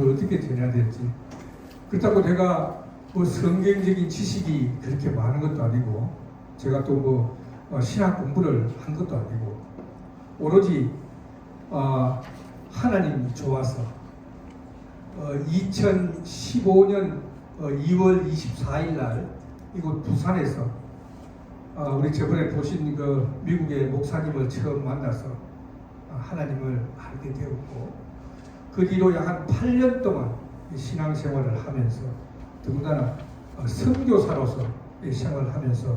어떻게 되냐 될지. 그렇다고 제가 뭐 성경적인 지식이 그렇게 많은 것도 아니고, 제가 또 뭐 신학 공부를 한 것도 아니고, 오로지 하나님이 좋아서 2015년 2월 24일 날 이곳 부산에서 우리 저번에 보신 그 미국의 목사님을 처음 만나서 하나님을 알게 되었고, 그 뒤로 약 한 8년 동안 신앙생활을 하면서, 더군다나 선교사로서 생활을 하면서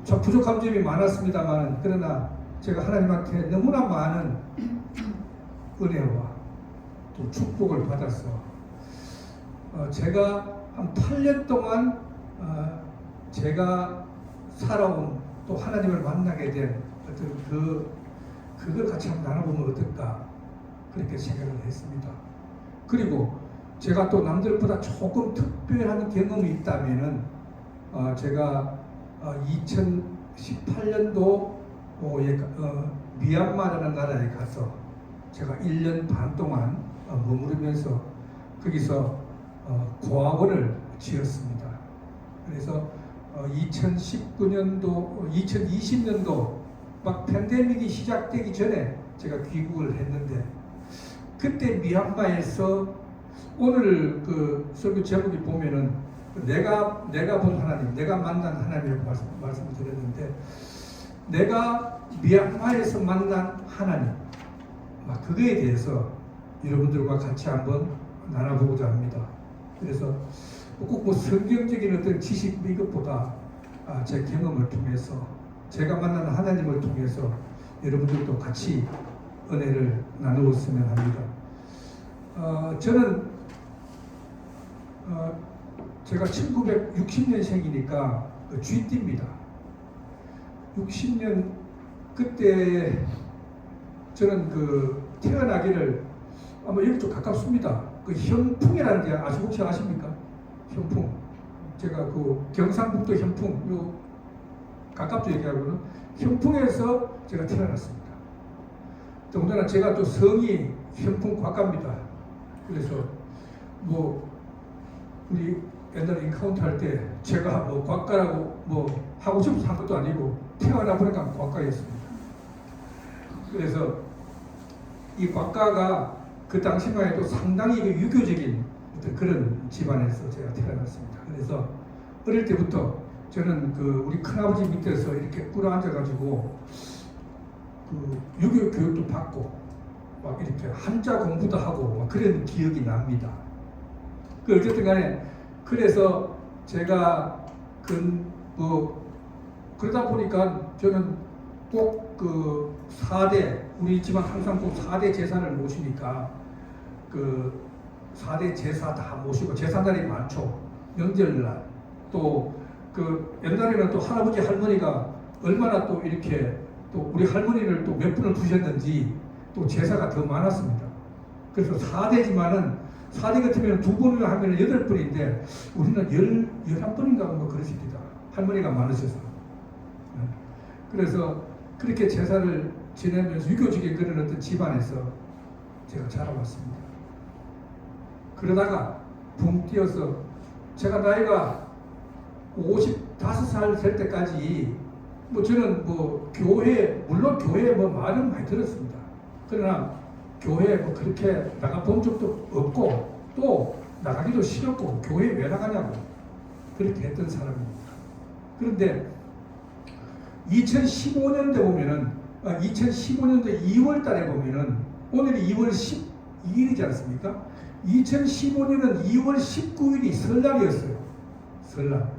참 부족한 점이 많았습니다만, 그러나 제가 하나님한테 너무나 많은 은혜와 또 축복을 받아서 제가 한 8년 동안 제가 살아온 또 하나님을 만나게 된 어떤 그걸 같이 한번 나눠보면 어떨까, 그렇게 생각을 했습니다. 그리고 제가 또 남들보다 조금 특별한 경험이 있다면은 제가 2018년도 미얀마라는 나라에 가서 제가 1년 반 동안 머무르면서 거기서 고아원을 지었습니다. 그래서 2020년도 막 팬데믹이 시작되기 전에 제가 귀국을 했는데, 그때 미얀마에서 오늘 그 설교 제목이 보면은 내가 본 하나님, 내가 만난 하나님이라고 말씀을 드렸는데, 내가 미얀마에서 만난 하나님, 그거에 대해서 여러분들과 같이 한번 나눠보고자 합니다. 그래서 꼭 뭐 성경적인 어떤 지식 이것보다 제 경험을 통해서, 제가 만난 하나님을 통해서 여러분들도 같이 은혜를 나누었으면 합니다. 저는 제가 1960년생이니까 쥐띠입니다. 60년 그때 저는 그 태어나기를 아마 여기 좀 가깝습니다. 그 현풍이라는 데 혹시 아십니까? 현풍. 제가 그 경상북도 현풍, 요 가깝죠 얘기하고는 현풍에서 제가 태어났습니다. 더군다나 제가 또 성이 현풍 곽가입니다. 그래서 뭐 우리 옛날에 인카운트 할 때 제가 뭐 곽가라고 뭐 하고 싶어서 한 것도 아니고 태어나 보니까 곽가였습니다. 그래서 이 곽가가 그 당시만 해도 상당히 유교적인 그런 집안에서 제가 태어났습니다. 그래서 어릴 때부터 저는 그 우리 큰아버지 밑에서 이렇게 꿇어앉아가지고 그 유교 교육도 받고 막 이렇게 한자 공부도 하고 막 그런 기억이 납니다. 그 어쨌든 간에 그래서 제가 그러다 보니까 저는 꼭 그 4대, 우리 집안 항상 꼭 4대 제사를 모시니까 그 4대 제사 다 모시고, 제사날이 많죠. 명절날 또 그 옛날에는 또 할아버지 할머니가 얼마나 또 이렇게 또 우리 할머니를 또 몇 분을 두셨는지 또 제사가 더 많았습니다. 그래서 4대지만은 4대 같으면 2번을 하면 8번인데 우리는 11번인가 뭐 그러십니다. 할머니가 많으셔서. 그래서 그렇게 제사를 지내면서 유교적인 그런 어떤 집안에서 제가 자라왔습니다. 그러다가 붕 뛰어서 제가 나이가 55살 될 때까지 뭐 저는 뭐 물론 교회에 뭐 말은 많이 들었습니다. 그러나 교회에 뭐 그렇게 나가본 적도 없고 또 나가기도 싫었고 교회에 왜 나가냐고 그렇게 했던 사람입니다. 그런데 2015년도에 보면은 2015년도 2월 달에 보면은 오늘이 2월 12일이지 않습니까? 2015년은 2월 19일이 설날이었어요. 설날.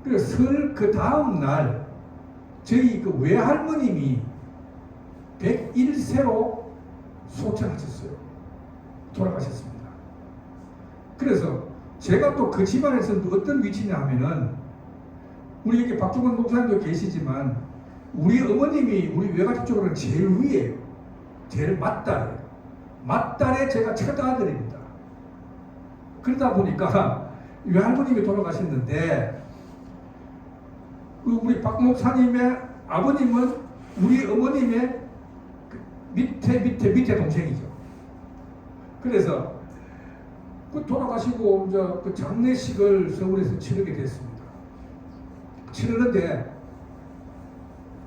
그래서 그 다음 날 저희 그 외할머님이 101세로 소천하셨어요. 돌아가셨습니다. 그래서 제가 또 그 집안에서 어떤 위치냐 하면은, 우리 여기 박종원 목사님도 계시지만 우리 어머님이 우리 외가족 쪽으로는 제일 위에요. 제일 맞달에. 맞달에 제가 첫 아들입니다. 그러다 보니까 외할머님이 돌아가셨는데, 우리 박 목사님의 아버님은 우리 어머님의 밑에 동생이죠. 그래서 그 돌아가시고 이제 그 장례식을 서울에서 치르게 됐습니다. 치르는데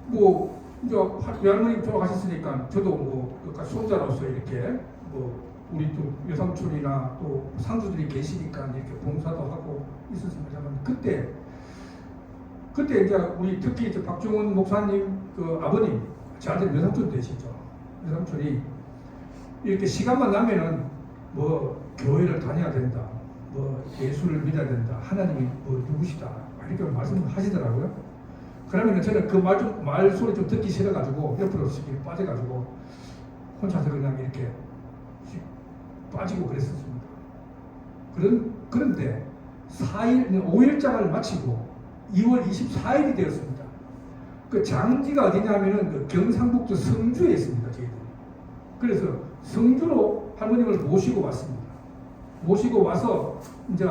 뭐 이제 외할머니 돌아가셨으니까 저도 뭐 그러니까 손자로서 이렇게 뭐 우리 또 외삼촌이나 또 상주들이 계시니까 이렇게 봉사도 하고 있었습니다만 그때 이제 우리 특히 이제 박종훈 목사님 그 아버님 저한테 외삼촌 되시죠. 외삼촌이 이렇게 시간만 나면은 뭐 교회를 다녀야 된다, 뭐 예수를 믿어야 된다, 하나님이 뭐 누구시다 이렇게 말씀을 하시더라고요. 그러면 저는 그 말소리 좀 듣기 싫어가지고 옆으로 빠져가지고 혼자서 그냥 이렇게 빠지고 그랬었습니다. 그런데 5일장을 마치고 2월 24일이 되었습니다. 그 장지가 어디냐면은 그 경상북도 성주에 있습니다. 저희들이. 그래서 성주로 할머님을 모시고 왔습니다. 모시고 와서 이제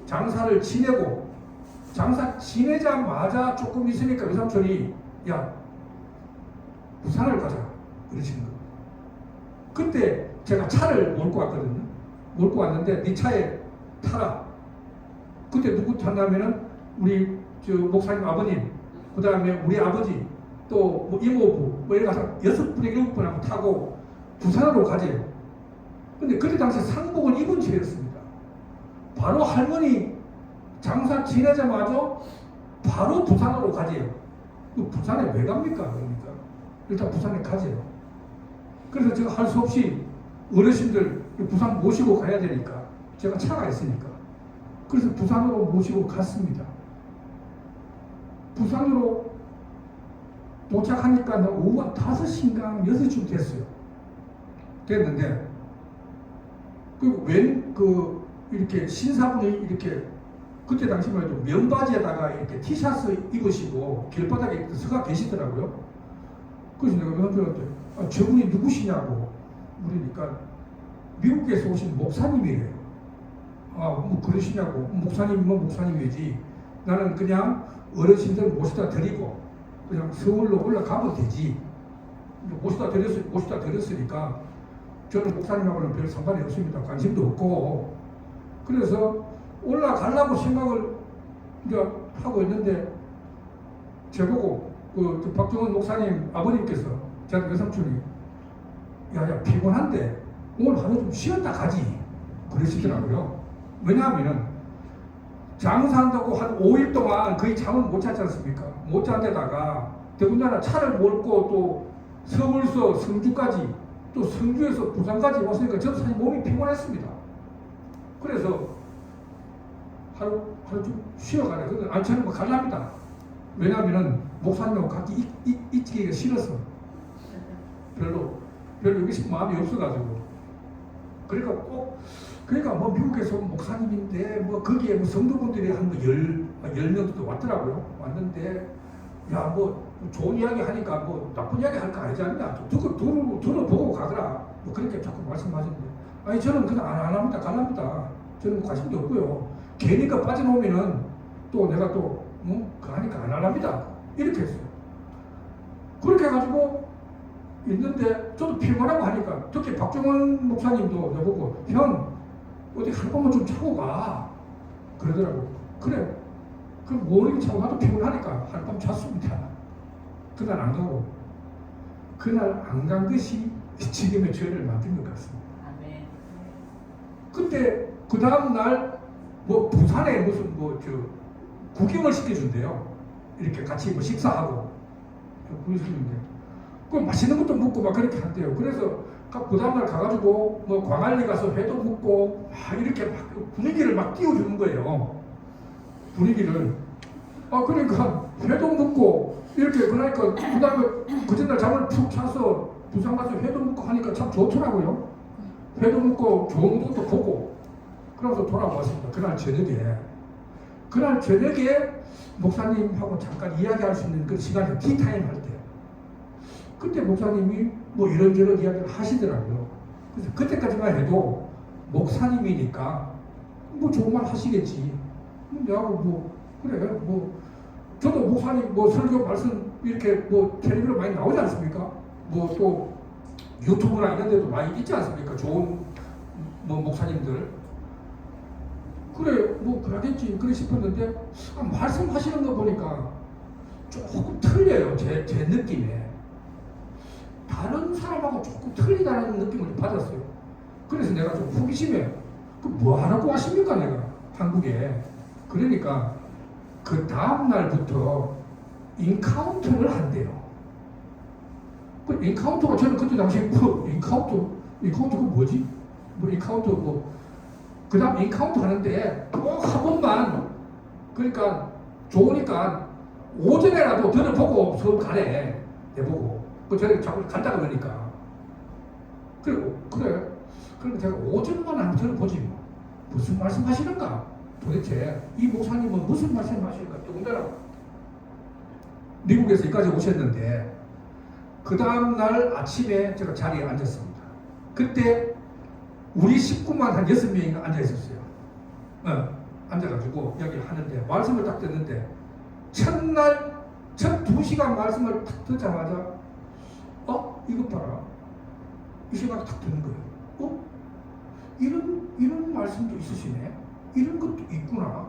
장사를 지내고 장사 지내자마자 조금 있으니까 외삼촌이 야 부산을 가자 그러시는 거예요. 그때 제가 차를 몰고 왔거든요. 몰고 왔는데 네 차에 타라. 그때 누구 탔냐면은 우리 저 목사님 아버님, 그 다음에 우리 아버지, 또 뭐 이모부, 뭐 이렇게 가서 6분, 7분하고 타고 부산으로 가재요. 근데 그때 당시 상복을 입은 채였습니다. 바로 할머니 장사 지내자마자 바로 부산으로 가재요. 부산에 왜 갑니까? 그러니까 일단 부산에 가재요. 그래서 제가 할 수 없이 어르신들 부산 모시고 가야 되니까 제가 차가 있으니까 그래서 부산으로 모시고 갔습니다. 부산으로 도착하니까 오후 5시인가 6시쯤 됐어요. 됐는데 이렇게 신사분이 이렇게 그때 당시만 해도 면바지에다가 이렇게 티셔츠 입으시고 길바닥에 서가 계시더라고요. 그래서 내가 외삼촌한테 저분이 누구시냐고 물으니까 미국에서 오신 목사님이래요. 뭐 그러시냐고. 목사님이면 목사님이지. 나는 그냥 어르신들 모시다 드리고 그냥 서울로 올라가면 되지. 모시다 드렸으니까 저는 목사님하고는 별 상관이 없습니다. 관심도 없고. 그래서 올라가려고 생각을 이제 하고 있는데 저보고 그 박종훈 목사님 아버님께서 저한테 외삼촌이 야 피곤한데 오늘 하루 좀 쉬었다 가지 그러시더라고요. 왜냐하면은 장사한다고 한 5일 동안 거의 잠을 못 잤지 않습니까? 못 잔 데다가 더군다나 차를 몰고 또 서울서 성주까지 또 성주에서 부산까지 왔으니까 저도 사실 몸이 피곤했습니다. 그래서 하루 좀 쉬어가래. 근데 아니 저는 뭐 갈랍니다. 왜냐하면은 목사님하고 같이 있기가 싫어서 별로 여기 싶은 마음이 없어가지고 그러니까 뭐 미국에서 목사님인데 뭐 거기에 뭐 성도분들이 한 10명도 왔더라고요. 왔는데 야 뭐 좋은 이야기 하니까 뭐 나쁜 이야기 할 거 아니지 않냐. 들어보고 가더라. 뭐 그렇게 자꾸 말씀하시는데 아니 저는 그냥 안 합니다. 갈랍니다. 저는 뭐 관심도 없고요. 괜히 그 빠져놓으면은 또 내가 또 하니까 안 합니다. 이렇게 했어요. 그렇게 해가지고 있는데 저도 피곤하고 하니까 특히 박종원 목사님도 저보고 형 어디 한 번만 좀 자고 가 그러더라고요. 그래 그럼 모르게 자고 나도 피곤하니까 한밤 잤습니다. 그날 안 가고 그날 안 간 것이 지금의 죄를 만든 것 같습니다. 그때 그 다음 날 뭐 부산에 무슨 구경을 시켜준대요. 이렇게 같이 뭐 식사하고 그러시는데 그 맛있는 것도 먹고 막 그렇게 한대요. 그래서 그 다음날 가가지고 뭐 광안리 가서 회도 먹고 막 이렇게 막 분위기를 막 띄워주는 거예요. 분위기를. 그러니까 회도 먹고 이렇게 그러니까 그 다음에 그 전날 잠을 푹 자서 부산 가서 회도 먹고 하니까 참 좋더라고요. 회도 먹고 좋은 것도 보고 그러면서 돌아왔습니다. 그날 저녁에 목사님하고 잠깐 이야기할 수 있는 그 시간이 티타임 할 때 그때 목사님이 뭐 이런저런 이야기를 하시더라고요. 그래서 그때까지만 해도 목사님이니까 뭐 좋은 말 하시겠지. 내가 그래 저도 목사님 설교 말씀 이렇게 텔레비전 많이 나오지 않습니까? 또 유튜브나 이런 데도 많이 있지 않습니까? 좋은 뭐 목사님들. 그래 뭐 그러겠지 그래 싶었는데 말씀하시는 거 보니까 조금 틀려요. 제 느낌에. 다른 사람하고 조금 틀리다는 느낌을 받았어요. 그래서 내가 좀 호기심에 그 뭐 하라고 하십니까 내가 한국에. 그러니까 그 다음 날부터 인카운트를 한대요. 그 인카운트가 저는 그때 당시에 뭐 인카운트가 뭐지? 뭐 인카운트 그 다음 인카운트 하는데 꼭 한 번만 그러니까 좋으니까 오전에라도 들어보고 서울 가래 내보고 그 전에 자꾸 간다 그러니까 그래 그러면 제가 오전만 한번 들어보지 뭐 무슨 말씀하시는가 도대체 이 목사님은 무슨 말씀하시는가 더군다나 미국에서 여기까지 오셨는데 그 다음날 아침에 제가 자리에 앉았습니다. 그때 우리 식구만 한 6명이 앉아 있었어요. 앉아가지고 여기 하는데 말씀을 딱 듣는데 첫날 첫 2시간 말씀을 딱 듣자마자 이것 봐라 이 생각이 딱 드는 거예요. 이런 말씀도 있으시네. 이런 것도 있구나.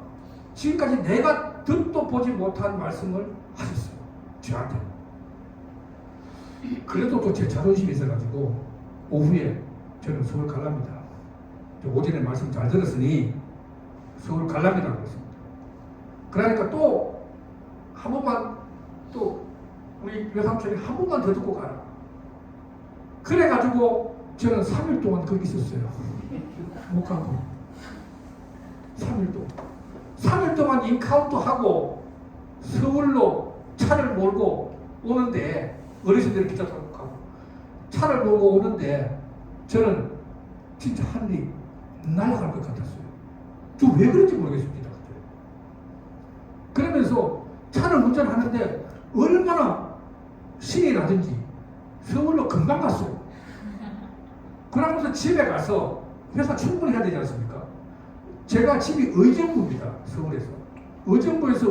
지금까지 내가 듣도 보지 못한 말씀을 하셨어요. 저한테. 그래도 또 제 자존심이 있어가지고 오후에 저는 서울 갈랍니다. 오전에 말씀 잘 들었으니 서울 갈랍니다 그랬습니다. 그러니까 또 한 번만 또 우리 외삼촌이 한 번만 더 듣고 가라. 그래가지고 저는 3일 동안 거기 있었어요. 못 가고 3일 동안 인카운트 하고 서울로 차를 몰고 오는데 어르신들이 기차 타고 가고 차를 몰고 오는데 저는 진짜 하늘이 날아갈 것 같았어요. 저 왜 그런지 모르겠습니다. 그러면서 차를 운전하는데 얼마나 신이 나든지 서울로 금방 갔어요. 그러면서 집에 가서 회사 출근해야 되지 않습니까? 제가 집이 의정부입니다. 서울에서. 의정부에서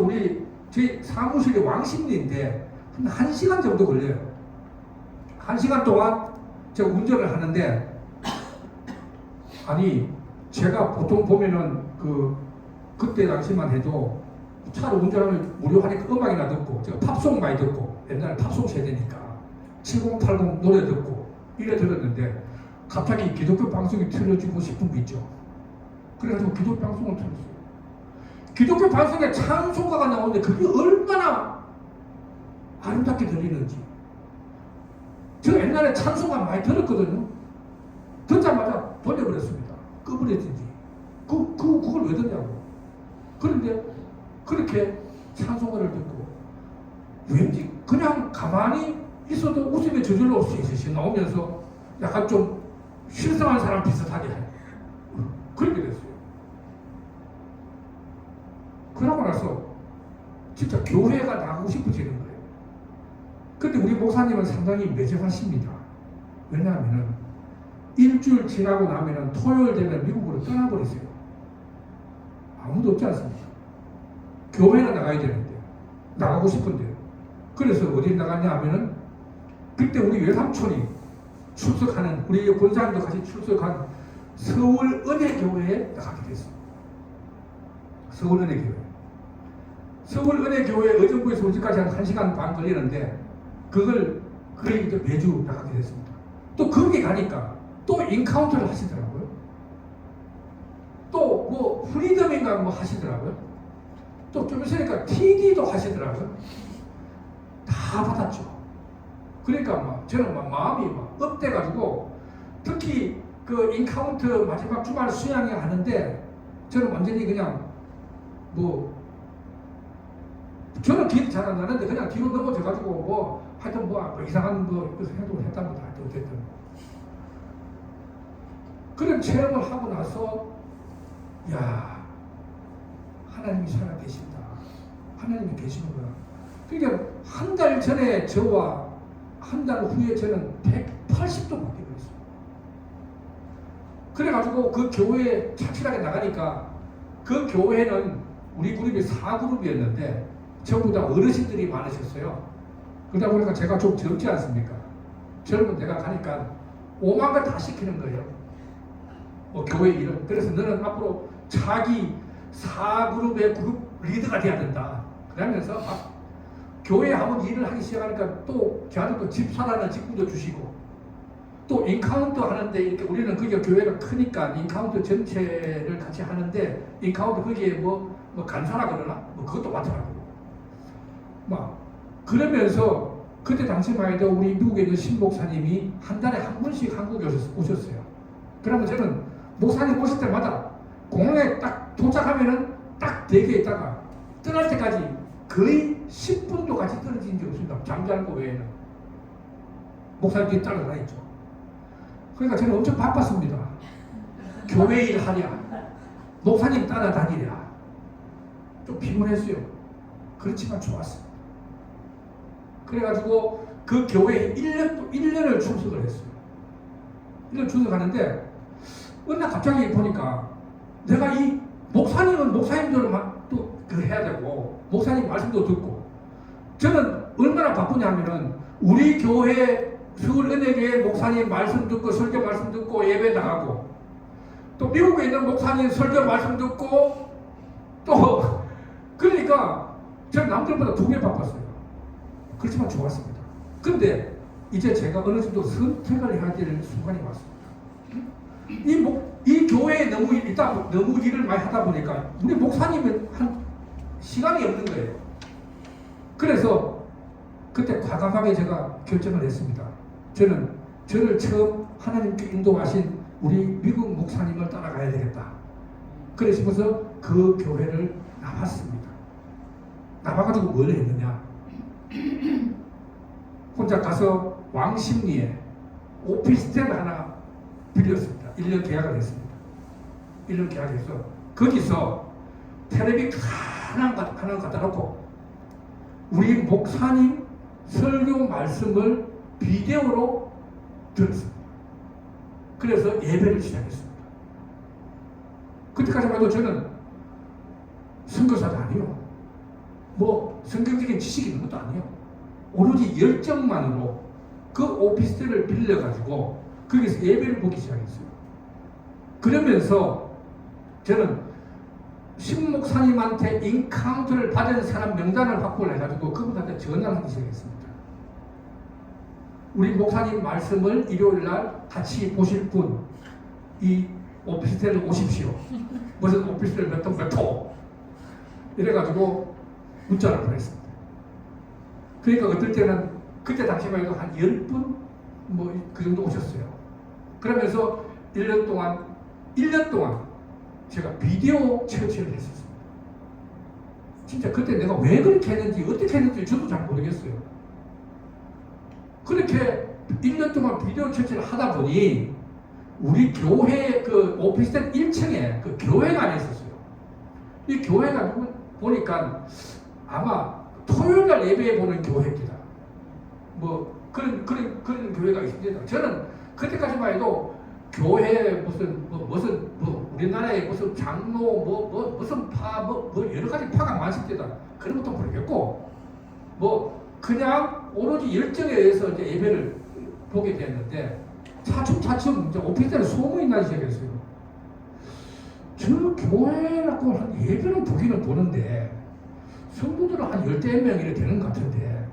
저희 사무실이 왕십리인데 한 1시간 정도 걸려요. 1시간 동안 제가 운전을 하는데 아니 제가 보통 보면은 그때 당시만 해도 차를 운전하면 무료하니까 음악이나 듣고 제가 팝송 많이 듣고 옛날에 팝송 세대니까 7080 노래 듣고 이래 들었는데 갑자기 기독교 방송이 틀어주고 싶은 거 있죠. 그래가지고 기독교 방송을 틀었어요. 기독교 방송에 찬송가가 나오는데 그게 얼마나 아름답게 들리는지. 제가 옛날에 찬송가 많이 들었거든요. 듣자마자 돌려버렸습니다. 꺼버렸든지. 그걸 왜 듣냐고. 그런데 그렇게 찬송가를 듣고 왠지 그냥 가만히 있어도 웃음이 저절로 씩 나오면서 약간 좀 실성한 사람 비슷하게 해요. 그렇게 됐어요. 그러고 나서 진짜 교회가 나가고 싶어지는 거예요. 근데 우리 목사님은 상당히 매정하십니다. 왜냐하면 일주일 지나고 나면 토요일 되면 미국으로 떠나버리세요. 아무도 없지 않습니까? 교회는 나가야 되는데 나가고 싶은데 그래서 어디 나갔냐 하면은 그때 우리 외삼촌이 출석하는 우리 본사님도 같이 출석한 서울 은혜교회에 나가게 됐습니다. 서울 은혜교회. 서울 은혜교회 의정부에서 우리까지 한 1시간 반 걸리는데 그걸 이제 매주 나가게 됐습니다. 또 거기 가니까 또 인카운트를 하시더라고요. 또 뭐 프리덤인가 뭐 하시더라고요. 또 좀 있으니까 TD도 하시더라고요. 다 받았죠. 그러니까 저는 마음이 업돼가지고 특히 그 인카운트 마지막 주말 수양회 하는데 저는 완전히 그냥 저는 기억이 잘 안 나는데 그냥 뒤로 넘어져가지고 하여튼 이상한 행동을 했답니다. 어쨌든 그런 체험을 하고 나서 하나님이 살아계신다. 하나님이 계시는구나. 그러니까 한 달 전에 저와 한 달 후에 저는 180도 바뀌고 있어요. 그래가지고 그 교회에 착실하게 나가니까 그 교회는 우리 그룹이 4그룹이었는데 전부 다 어르신들이 많으셨어요. 그러다 보니까 제가 좀 젊지 않습니까? 젊은 데가 가니까 오만 걸 다 시키는 거예요. 교회 일은. 그래서 너는 앞으로 차기 4그룹의 그룹 리더가 돼야 된다. 그러면서 막 교회 한번 일을 하기 시작하니까 또 저한테 또 집사라는 직분도 주시고 또 인카운터 하는데 이렇게 우리는 그게 교회가 크니까 인카운터 전체를 같이 하는데 인카운터 거기에 뭐 간사라 그러나 뭐 그것도 맡으라고 막 그러면서 그때 당시만 해도 우리 미국에 있는 신 목사님이 한 달에 한 번씩 한국에 오셨어요. 그러면 저는 목사님 오실 때마다 공항에 딱 도착하면은 딱 대기에 있다가 떠날 때까지 거의 10분도 같이 떨어진 적이 없습니다. 잠자는 거 외에는. 목사님들이 따라다녔죠. 그러니까 저는 엄청 바빴습니다. 교회 일 하랴, 목사님 따라다니랴. 좀 피곤했어요. 그렇지만 좋았어요. 그래가지고 그 교회에 1년을 출석을 했어요. 1년 출석하는데 어느 날 갑자기 보니까 내가 이 목사님은 목사님들만 또 해야 되고 목사님 말씀도 듣고 저는 얼마나 바쁘냐면은 우리 교회 서울은행의 목사님 말씀 듣고 설교 말씀 듣고 예배 나가고 또 미국에 있는 목사님 설교 말씀 듣고 또 그러니까 저는 남들보다 2배 바빴어요. 그렇지만 좋았습니다. 근데 이제 제가 어느 정도 선택을 해야 될 순간이 왔습니다. 이 교회에 너무 일을 많이 하다 보니까 우리 목사님은 한 시간이 없는 거예요. 그래서 그때 과감하게 제가 결정을 했습니다. 저를 처음 하나님께 인도하신 우리 미국 목사님을 따라가야 되겠다. 그래서 그 교회를 나왔습니다. 나와가지고 뭘 했느냐? 혼자 가서 왕십리에 오피스텔 하나 빌렸습니다. 1년 계약을 했습니다. 1년 계약해서 거기서 텔레비 하나 갖다 놓고 우리 목사님 설교 말씀을 비디오로 들었습니다. 그래서 예배를 시작했습니다. 그때까지만 해도 저는 선교사도 아니요. 뭐 성경적인 지식이 있는 것도 아니에요. 오로지 열정만으로 그 오피스텔을 빌려가지고 거기서 예배를 보기 시작했어요. 그러면서 저는 신 목사님한테 인카운트를 받은 사람 명단을 확보를 해가지고 그분한테 전화를 하기 시작했습니다. 우리 목사님 말씀을 일요일날 같이 보실 분, 이 오피스텔에 오십시오. 무슨 오피스텔 몇 호 이래가지고 문자를 보냈습니다. 그러니까 어떨 때는 그때 당시만 해도 한 10분 뭐 그 정도 오셨어요. 그러면서 1년 동안 제가 비디오 처치를 했었습니다. 진짜 그때 내가 왜 그렇게 했는지 어떻게 했는지 저도 잘 모르겠어요. 그렇게 1년 동안 비디오 처치를 하다 보니 우리 교회 그 오피스텔 1층에 그 교회가 안에 있었어요. 이 교회가 보니까 아마 토요일날 예배에 보는 교회입니다. 뭐 그런 교회가 있습니다. 저는 그때까지만 해도 교회 무슨 우리나라에 무슨 장로 무슨 파 여러 가지 파가 많습니다. 그런 것도 모르겠고 뭐 그냥 오로지 열정에 의해서 이제 예배를 보게 됐는데 차츰 이제 오피스텔에 소문이 나기 시작했어요. 저 교회라고 한 예배는 보기는 보는데 성도들은 한 10명 이렇게 되는 것 같은데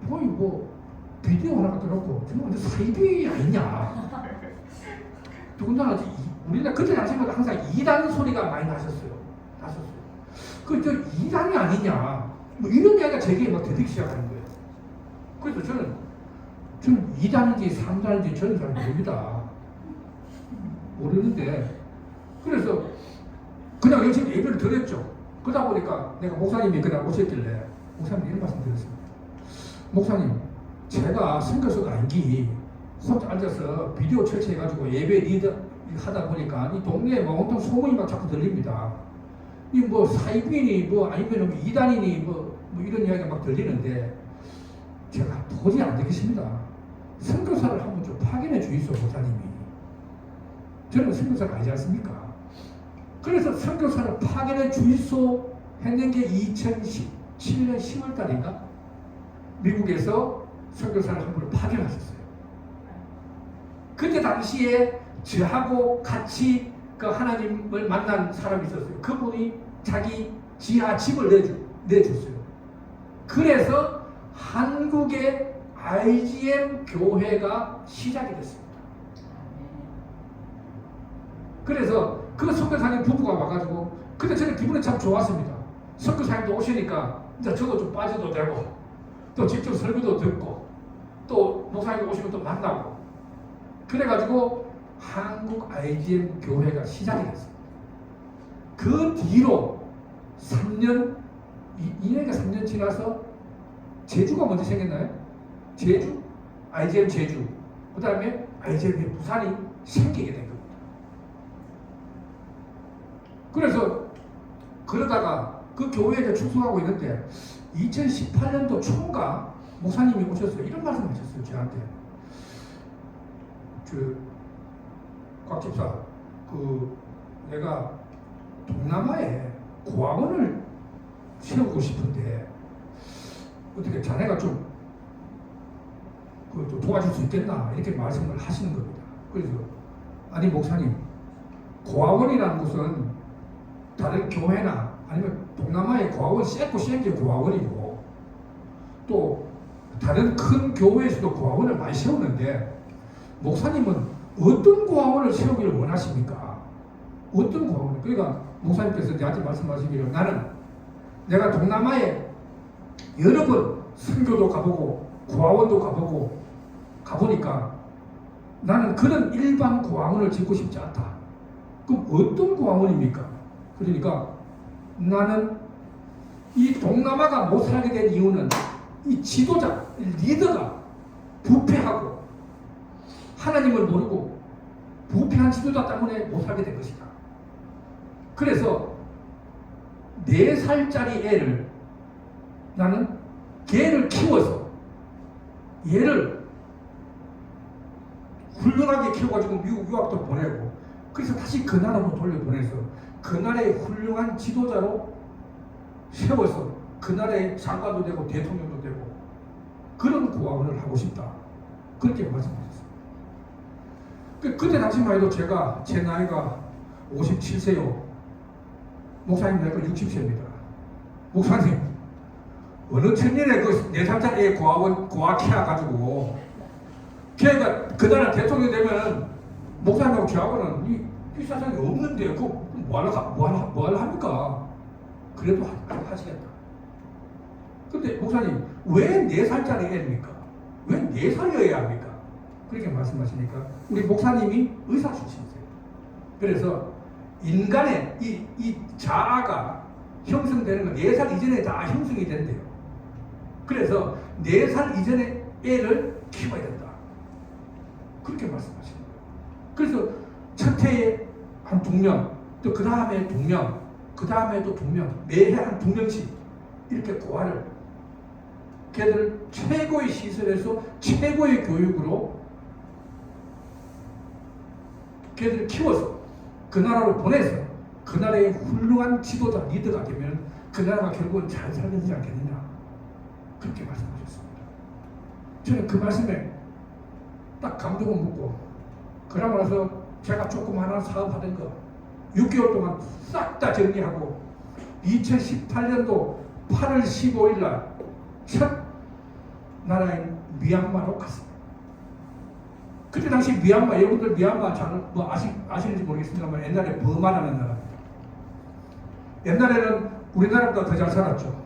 거의 뭐 비디오 하나 갖다 놓고 저는 완전 사이비 아니냐. 더군다나 우리나라 그때 당시만 항상 2단 소리가 많이 났었어요. 저 2단이 아니냐. 뭐 이런 이야기가 제게 막 들리기 시작하는 거예요. 그래서 저는 2단인지 3단인지 저는 잘 모릅니다. 모르는데 그래서 그냥 열심히 예배를 드렸죠. 그러다 보니까 내가 목사님이 그날 오셨길래 목사님 이런 말씀 드렸습니다. 목사님 제가 선교사가 아니기 혼자 앉아서 비디오 철치해가지고 예배 리더 하다 보니까 이 동네에 뭐 온통 소문이 막 자꾸 들립니다. 이 뭐 사이비니 뭐 아니면 뭐 이단이니 뭐 이런 이야기가 막 들리는데 제가 도저히 안 되겠습니다. 선교사를 한번 좀 파견해 주이소 목사님이. 저는 선교사가 아니지 않습니까? 그래서 선교사를 파견해 주이소 했는 게 2017년 10월 달인가? 미국에서 선교사를 한 분을 파견하셨어요. 그때 당시에 저하고 같이 그 하나님을 만난 사람이 있었어요. 그분이 자기 지하 집을 내줬어요. 그래서 한국의 IGM 교회가 시작이 됐습니다. 그래서 그 선교사님 부부가 와가지고, 근데 저는 기분이 참 좋았습니다. 선교사님도 오시니까 이제 저도 좀 빠져도 되고, 또 직접 설교도 듣고, 또 목사님 오시면 또 만나고, 그래가지고 한국 IGM 교회가 시작이 됐습니다. 그 뒤로 3년, 2년인가 3년 지나서 제주가 먼저 생겼나요? 제주? IGM 제주. 그 다음에 IGM 부산이 생기게 된 겁니다. 그래서 그러다가 그 교회에 출석하고 있는데 2018년도 초인가 목사님이 오셨어요. 이런 말씀 하셨어요. 저한테. 곽 집사, 내가 동남아에 고아원을 세우고 싶은데 어떻게 자네가 좀 도와줄 수 있겠나 이렇게 말씀을 하시는 겁니다. 그래서 아니 목사님, 고아원이라는 것은 다른 교회나 아니면 동남아의 고아원 세코 시행제 고아원이고 또 다른 큰 교회에서도 고아원을 많이 세우는데 목사님은 어떤 고아원을 세우기를 원하십니까? 어떤 고아원? 그러니까 목사님께서 저한테 말씀하시기를 내가 동남아에 여러 번 선교도 가보고 고아원도 가보니까 나는 그런 일반 고아원을 짓고 싶지 않다. 그럼 어떤 고아원입니까? 그러니까 나는 이 동남아가 못 살게 된 이유는 이 지도자, 리더가 부패하고 하나님을 모르고 부패한 지도자 때문에 못 살게 된 것이다. 그래서 4살짜리 애를 나는 걔를 키워서 얘를 훌륭하게 키워가지고 미국 유학도 보내고 그래서 다시 그 나라로 돌려보내서 그 나라의 훌륭한 지도자로 세워서 그 나라의 장관도 되고 대통령도 되고 그런 고아원을 하고 싶다. 그렇게 말씀하셨습니다. 그때 당시만 해도 제 나이가 57세요. 목사님 나이가 60세입니다. 목사님, 어느 천년에 그 4살짜리 애 고아 키워가지고 걔가 그 나라 대통령 되면 목사님하고 저하고는 이 세상에 없는데 뭐 합니까? 그래도 하시겠다. 근데 목사님, 왜 4살짜리 애입니까? 왜 4살이어야 합니까? 그렇게 말씀하시니까 우리 목사님이 의사 출신이세요. 그래서 인간의 이 자아가 형성되는 건 4살 이전에 다 형성이 된대요. 그래서 4살 이전에 애를 키워야 된다. 그렇게 말씀하시는 거예요. 그래서 첫 해에 한 2명, 또 그 다음에 2명, 그 다음에 또 2명, 매해 한 2명씩 이렇게 고아를 걔들 최고의 시설에서 최고의 교육으로 걔들을 키워서 그 나라로 보내서 그 나라의 훌륭한 지도자, 리더가 되면 그 나라가 결국은 잘 살게 되지 않겠느냐. 그렇게 말씀하셨습니다. 저는 그 말씀에 딱 감동을 묻고 그러고 나서 제가 조금 하나 사업하던 거 6개월 동안 싹 다 정리하고 2018년도 8월 15일 날 첫 나라인 미얀마로 갔습니다. 그때 당시 미얀마, 여러분들 미얀마 잘 아시는지 모르겠습니다만 옛날에 버마라는 나라입니다. 옛날에는 우리나라보다 더 잘 살았죠.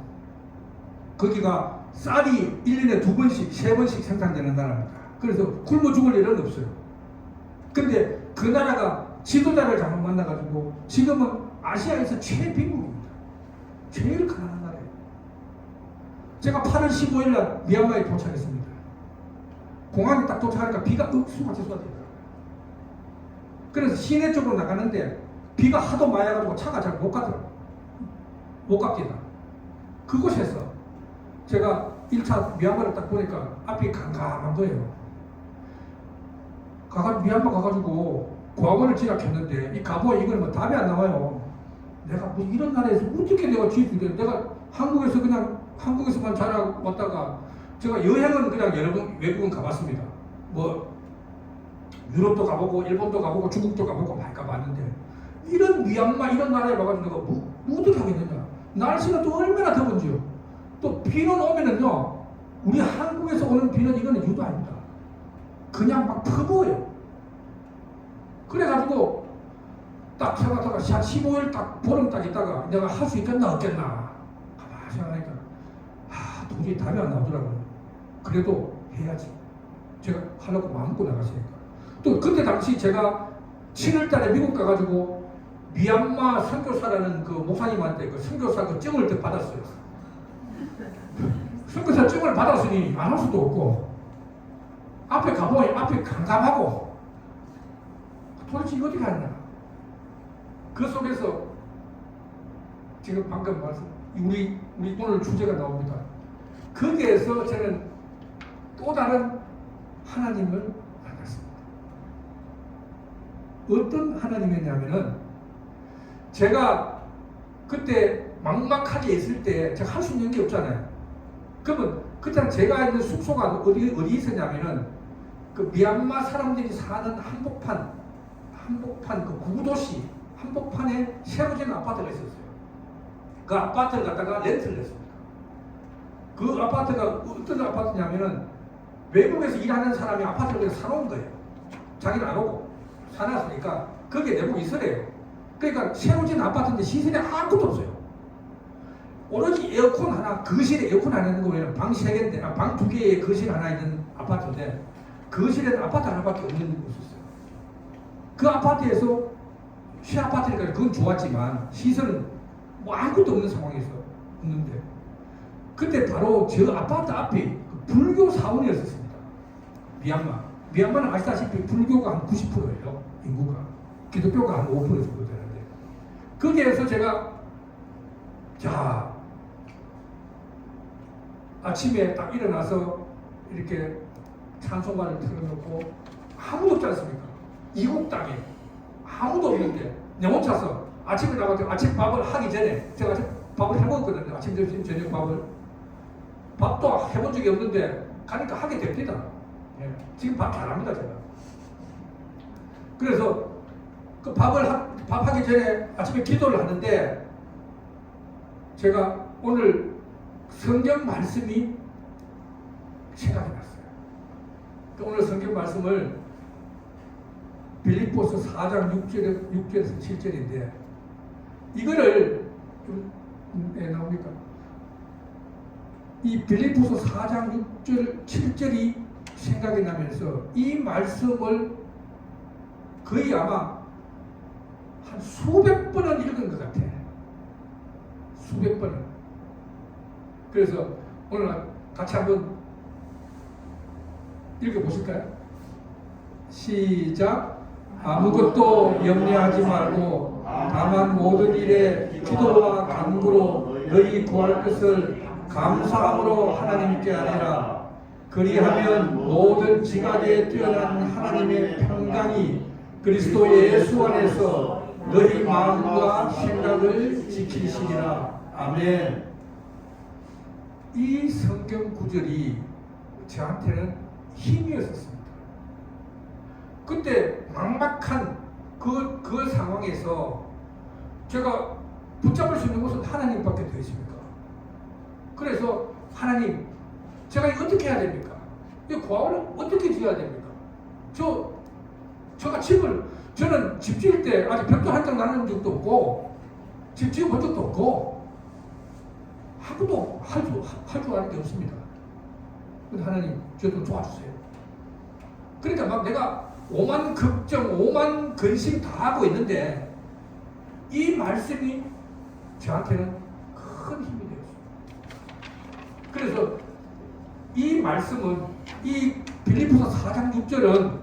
거기가 쌀이 1년에 2번씩, 3번씩 생산되는 나라입니다. 그래서 굶어 죽을 일은 없어요. 근데 그 나라가 지도자를 잘못 만나가지고 지금은 아시아에서 최빈국입니다. 제일 가난한 나라예요. 제가 8월 15일 날 미얀마에 도착했습니다. 공항에 딱 도착하니까 비가 억수같이 쏟아지더라고요. 그래서 시내 쪽으로 나가는데 비가 하도 많이 와가지고 차가 잘 못 가더라고요. 못 갑니다. 그곳에서 제가 1차 미얀마를 딱 보니까 앞이 깜깜한 거예요. 미얀마 가가지고 고아원을 지락했는데 이 가보아 이건 뭐 답이 안 나와요. 내가 뭐 이런 나라에서 어떻게 내가 지을 수 있겠냐. 내가 한국에서만 자라왔다가 제가 여행은 그냥 여러 번 외국은 가봤습니다. 뭐 유럽도 가보고 일본도 가보고 중국도 가보고 많이 가봤는데 이런 미얀마 이런 나라에 와가지고 내가 뭐 어떻게 하겠느냐. 날씨가 또 얼마나 더운지요. 또 비는 오면은요 우리 한국에서 오는 비는 이거는 유도 아닙니다. 그냥 막 퍼부어요. 그래가지고 딱 생각하다가 한 15일 딱 보름 딱 있다가 내가 할 수 있겠나 없겠나 가만히 생각하니까 도저히 답이 안 나오더라고요. 그래도 해야지. 제가 하려고 마음먹고 나갔으니까. 또 그때 당시 제가 7월 달에 미국 가가지고 미얀마 선교사라는 그 목사님한테 그 선교사 그 증을 또 받았어요. 선교사 증을 받았으니 안 할 수도 없고 앞에 가보니 앞에 깜깜하고 도대체 이거 어떻게 하냐. 그 속에서 지금 방금 말씀 우리 오늘 주제가 나옵니다. 거기에서 저는 또 다른 하나님을 만났습니다. 어떤 하나님이냐면은 제가 그때 막막하게 있을 때 제가 할 수 있는 게 없잖아요. 그러면 그때 제가 있는 숙소가 어디 있었냐면은 그 미얀마 사람들이 사는 한복판 그 구도시 한복판에 새로 지은 아파트가 있었어요. 그 아파트를 갖다가 렌트를 했습니다. 그 아파트가 어떤 아파트냐면은 외국에서 일하는 사람이 아파트를 그냥 사놓은 거예요. 자기는 안 오고 사놨으니까 거기에 내복 있으래요. 그러니까 새로 지은 아파트인데 시설이 아무것도 없어요. 오로지 에어컨 하나, 거실에 에어컨 하나 있는 거예요. 방 3개인데, 방 2개에 거실 하나 있는 아파트인데 거실에는 아파트 하나밖에 없는 곳이었어요. 그 아파트에서 새 아파트니까 그건 좋았지만 시설은 뭐 아무것도 없는 상황에서 있는데 그때 바로 저 아파트 앞에 불교 사원이었습니다. 미얀마는 아시다시피 불교가 한 90%예요. 인구가. 기독교가 한 5% 정도 되는데 거기에서 제가 자 아침에 딱 일어나서 이렇게 찬송가를 틀어놓고 아무도 없지 않습니까? 이국 땅에 아무도 없는데 내 혼자서 아침에 나가서 아침 밥을 하기 전에 제가 밥을 해먹었거든요. 아침 점심 저녁 밥도 해본 적이 없는데 가니까 하게 됩니다. 예. 지금 밥 잘합니다 제가. 그래서 그 밥하기 전에 아침에 기도를 하는데 제가 오늘 성경 말씀이 생각이 났어요. 오늘 성경 말씀을 빌립보서 4장 6절에서 7절인데 이거를 좀 나옵니까? 이 빌립보서 4장 6절 7절이 생각이 나면서 이 말씀을 거의 아마 한 수백 번은 읽은 것 같아. 수백 번은. 그래서 오늘 같이 한번 읽어보실까요? 시작. 아무것도 염려하지 말고 다만 모든 일에 기도와 간구로 너희 구할 것을 감사함으로 하나님께 아뢰라. 그리하면 모든 지각에 뛰어난 하나님의 평강이 그리스도 예수 안에서 너희 마음과 생각을 지키시리라. 아멘. 이 성경 구절이 저한테는 힘이었습니다. 그때 막막한 그 상황에서 제가 붙잡을 수 있는 것은 하나님밖에 더 있습니까? 그래서 하나님, 제가 이거 어떻게 해야 됩니까? 이 고아원을 어떻게 지어야 됩니까? 저는 집 지을 때 아직 벽도 한 장 나눈 적도 없고 집 지어본 적도 없고 아무도 할 줄 아는 게 없습니다. 근데 하나님, 저 좀 도와주세요. 그러니까 막 내가 오만 걱정, 오만 근심 다 하고 있는데 이 말씀이 저한테는 큰 힘이 되었습니다. 그래서 이 말씀은 이 빌립보서 4장 6절은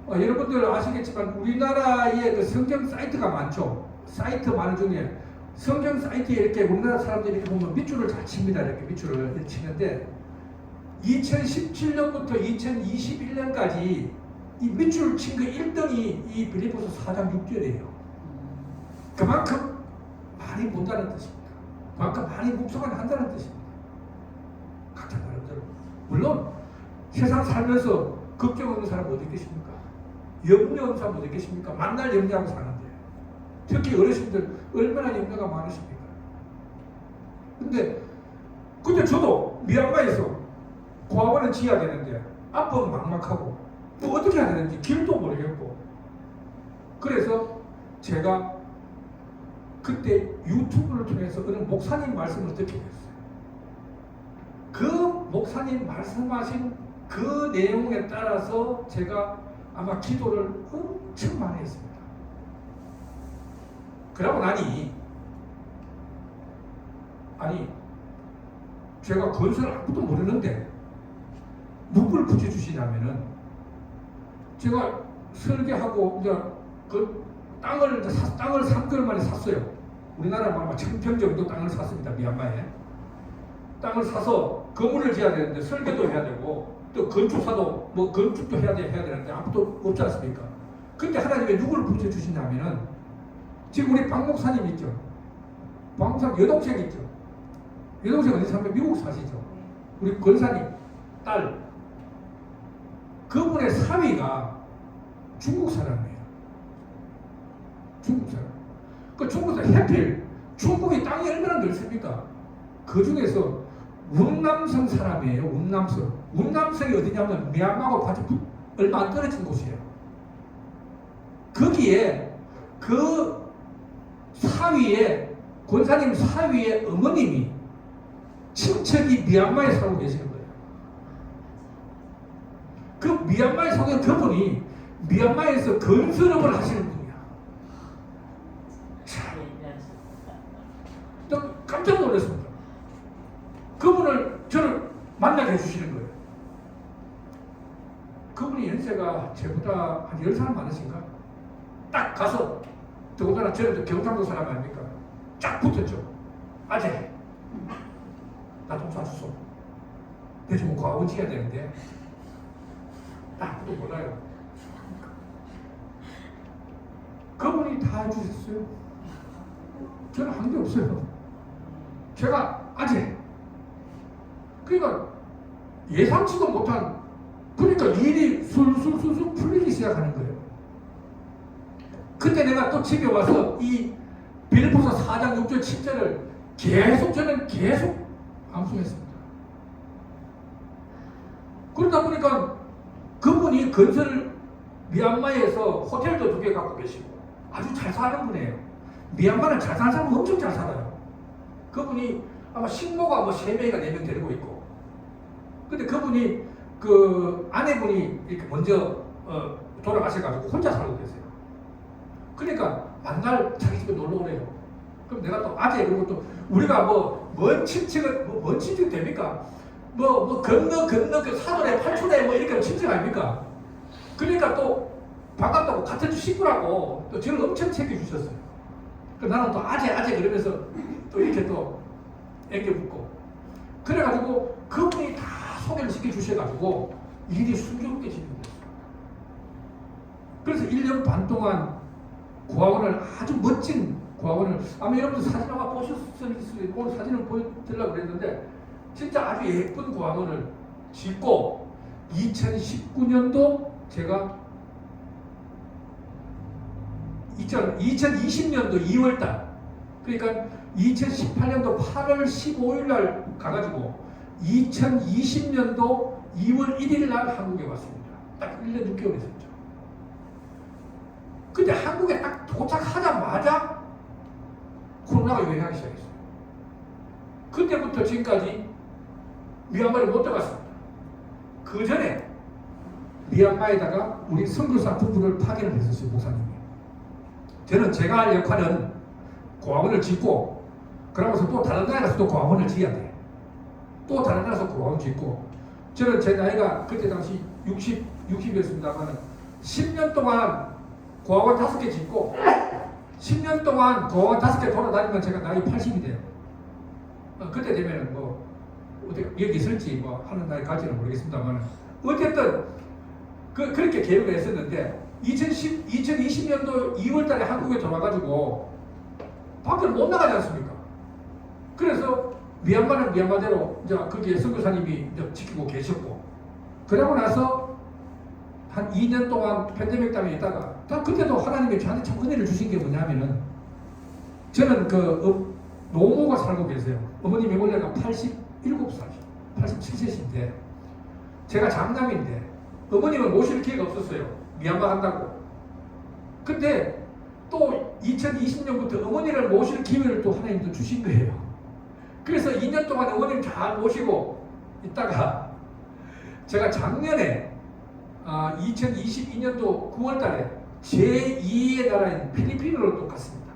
여러분들 아시겠지만 우리나라에 그 성경 사이트가 많죠. 사이트 많은 중에 성경 사이트에 이렇게 우리나라 사람들이 이렇게 보면 밑줄을 잘 칩니다. 이렇게 밑줄을 치는데 2017년부터 2021년까지 이 밑줄 친 그 1등이 이 빌립보서 4장 6절이에요. 그만큼 많이 본다는 뜻입니다. 그만큼 많이 묵상을 한다는 뜻입니다. 각자 나름대로. 물론 세상 살면서 걱정 없는 사람 어디 계십니까? 염려 없는 사람 어디 계십니까? 만날 염려하고 사는데. 특히 어르신들 얼마나 염려가 많으십니까? 근데 저도 미얀마에서 고아원을 지어야 되는데 앞은 막막하고 또 어떻게 해야 되는지 길도 모르겠고, 그래서 제가 그때 유튜브를 통해서 어느 목사님 말씀을 듣게 됐어요. 그 목사님 말씀하신 그 내용에 따라서 제가 아마 기도를 엄청 많이 했습니다. 그러고 나니 제가 건설 아무도 모르는데 누굴 붙여주시냐면은, 제가 설계하고 이제 그 땅을 3개월 만에 샀어요. 우리나라 아마 1000평 정도 땅을 샀습니다. 미얀마에. 땅을 사서 건물을 지어야 되는데 설계도 해야 되고 또 건축사도 뭐 건축도 해야 되는데 아무도 없지 않습니까? 근데 하나님이 누구를 붙여주시냐면은, 지금 우리 박 목사님 있죠? 박 목사님 여동생 있죠? 여동생 어디 사면 미국 사시죠? 우리 권사님 딸, 그분의 사위가 중국 사람이에요. 중국 사람. 그 중국 사람 해필 중국이 땅이 얼마나 넓습니까? 그 중에서 운남성 사람이에요. 운남성. 운남성이 어디냐면 미얀마하고 얼마 안 떨어진 곳이에요. 거기에 그 사위의, 권사님 사위의 어머님이 친척이 미얀마에 살고 계시는 거예요. 그 미얀마에 살고 있는 그분이 미얀마에서 건설업을 하시는 분이야. 참, 깜짝 놀랐습니다. 그분을 저를 만나게 해주시는 거예요. 그분이 연세가 저보다 한 10살 많으신가? 딱 가서, 더군다나 저는 경상도 사람 아닙니까? 쫙 붙었죠. 아재, 나 좀 사주소. 내 지금 과원 지어야 되는데 아무도 몰라요. 그분이 다 해주셨어요. 저는 한 게 없어요. 제가 아재, 그러니까 예상치도 못한, 그러니까 일이 술술술술 풀리기 시작하는 거예요. 그때 내가 또 집에 와서 이 빌보서 4장 6절 7절을 저는 계속 암송했습니다. 그러다 보니까 그분이 건설, 미얀마에서 호텔도 2개 갖고 계시고 아주 잘 사는 분이에요. 미얀마는 잘 사는 사람은 엄청 잘 살아요. 그분이 아마 식모가 3명이나 4명 데리고 있고, 근데 그분이 그 아내분이 이렇게 먼저 돌아가셔가지고 혼자 살고 계세요. 그러니까 만날 자기 집에 놀러 오래요. 그럼 내가 또 아재, 그리고 또 우리가 먼 친척 됩니까? 건너 그 사돈에 8촌에 이렇게 친척 아닙니까? 그러니까 또 반갑다고 같은 식구라고 또 저를 엄청 챙겨주셨어요. 나는 또 아재 그러면서 또 이렇게 또 애교 붙고, 그래가지고 그분이 다 소개를 시켜주셔가지고 일이 순조롭게 진행됐어요. 그래서 1년 반 동안 고아원을, 아주 멋진 고아원을, 아마 여러분들 사진 아마 보셨을 수도 있고 오늘 사진을 보여드리려고 그랬는데 진짜 아주 예쁜 고아원을 짓고, 2019년도 제가 2020년도 2월달, 그러니까 2018년도 8월 15일 날 가가지고 2020년도 2월 1일 날 한국에 왔습니다. 딱 1년 6개월 있었죠. 근데 한국에 딱 도착하자마자 코로나가 유행하기 시작했어요. 그때부터 지금까지 미얀마를 못 들어갔습니다. 그 전에 미얀마에다가 우리 선교사 부부를 파견을 했었어요, 목사님이. 저는 제가 할 역할은 고아원을 짓고, 그러면서 또 다른 나라에서 또 고아원을 지어야 돼. 또 다른 나라에서 고아원 짓고, 저는 제 나이가 그때 당시 60이었습니다만 10년 동안 고아원 5개 짓고 10년 동안 고아원 5개 돌아다니면 제가 나이 80이 돼요. 그때 되면 어떻게 여기 있을지 하는 날이 갈지는 모르겠습니다만, 어쨌든 그렇게 계획을 했었는데 2020년도 2월 달에 한국에 돌아가지고 밖을 못 나가지 않습니까? 그래서 미얀마는 미얀마대로 이제 거기에 선교사님이 이제 지키고 계셨고, 그러고 나서 한 2년 동안 팬데믹 때문에 있다가 그때도 하나님이 저한테 참 은혜를 주신 게 뭐냐면은 저는 노모가 살고 계세요. 어머님이 원래가 87살, 87세신데 제가 장남인데 어머님은 모실 기회가 없었어요. 미얀마 간다고. 근데 또 2020년부터 어머니를 모실 기회를 또 하나님도 주신 거예요. 그래서 2년 동안 어머님 잘 모시고 있다가 제가 작년에 2022년도 9월 달에 제2의 나라인 필리핀으로 또 갔습니다.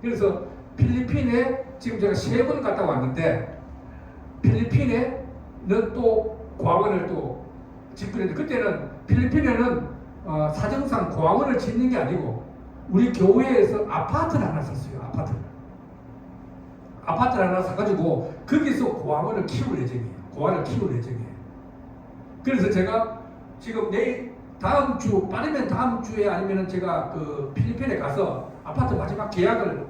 그래서 필리핀에 지금 제가 3번 갔다 왔는데 필리핀에는 또 고아원을 또 짓고 있는데 그때는 필리핀에는 사정상 고아원을 짓는 게 아니고 우리 교회에서 아파트를 하나 샀어요. 아파트를 하나 사가지고 거기서 고아원을 키울 예정이에요. 고아를 키울 예정이에요. 그래서 제가 지금 다음 주 빠르면 다음 주에 아니면 제가 그 필리핀에 가서 아파트 마지막 계약을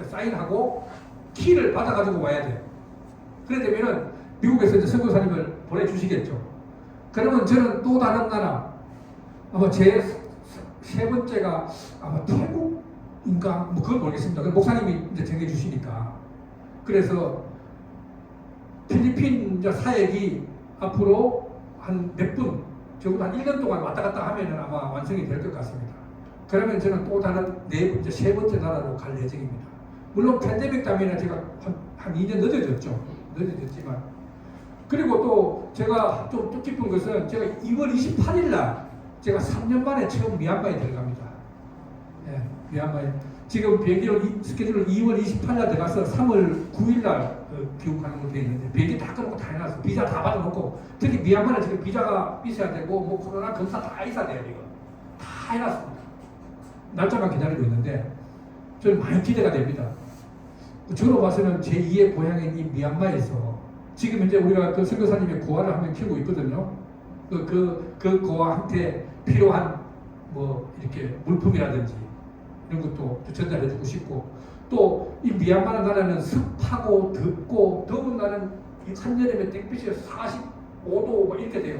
사인하고 키를 받아가지고 와야 돼요. 그래 되면은 미국에서 이제 선교사님을 보내주시겠죠. 그러면 저는 또 다른 나라 아마 제 세 번째가 아마 태국인가 뭐 그건 모르겠습니다. 그 목사님이 이제 정해주시니까 그래서 필리핀 사역이 앞으로 한 몇 분, 적어도 한 1년 동안 왔다 갔다 하면은 아마 완성이 될 것 같습니다. 그러면 저는 또 다른 세 번째 나라로 갈 예정입니다. 물론 팬데믹 때문에 제가 한 2년 늦어졌지만 그리고 또 제가 좀 뜻깊은 것은 제가 2월 28일 날 제가 3년 만에 처음 미얀마에 들어갑니다. 예, 미얀마에 지금 비행기로 스케줄을 2월 28일 날 들어가서 3월 9일 날 귀국하는 걸로 되어 있는데 비행기 다 끊고 다 해놨어. 비자 다 받아놓고 특히 미얀마는 지금 비자가 있어야 되고 뭐 코로나 검사 다 있어야 돼요. 이거 다 해놨습니다. 날짜만 기다리고 있는데 저는 많이 기대가 됩니다. 저로 봐서는 제2의 고향인 이 미얀마에서 지금 현재 우리가 그 선교사님의 고아를 한 명 키우고 있거든요. 그 고아한테 필요한 뭐 이렇게 물품이라든지 이런 것도 전달해주고 싶고 또 이 미얀마라는 나라는 습하고 덥고 더운 날은 이 한여름에 땡볕이 45도 막 이렇게 돼요.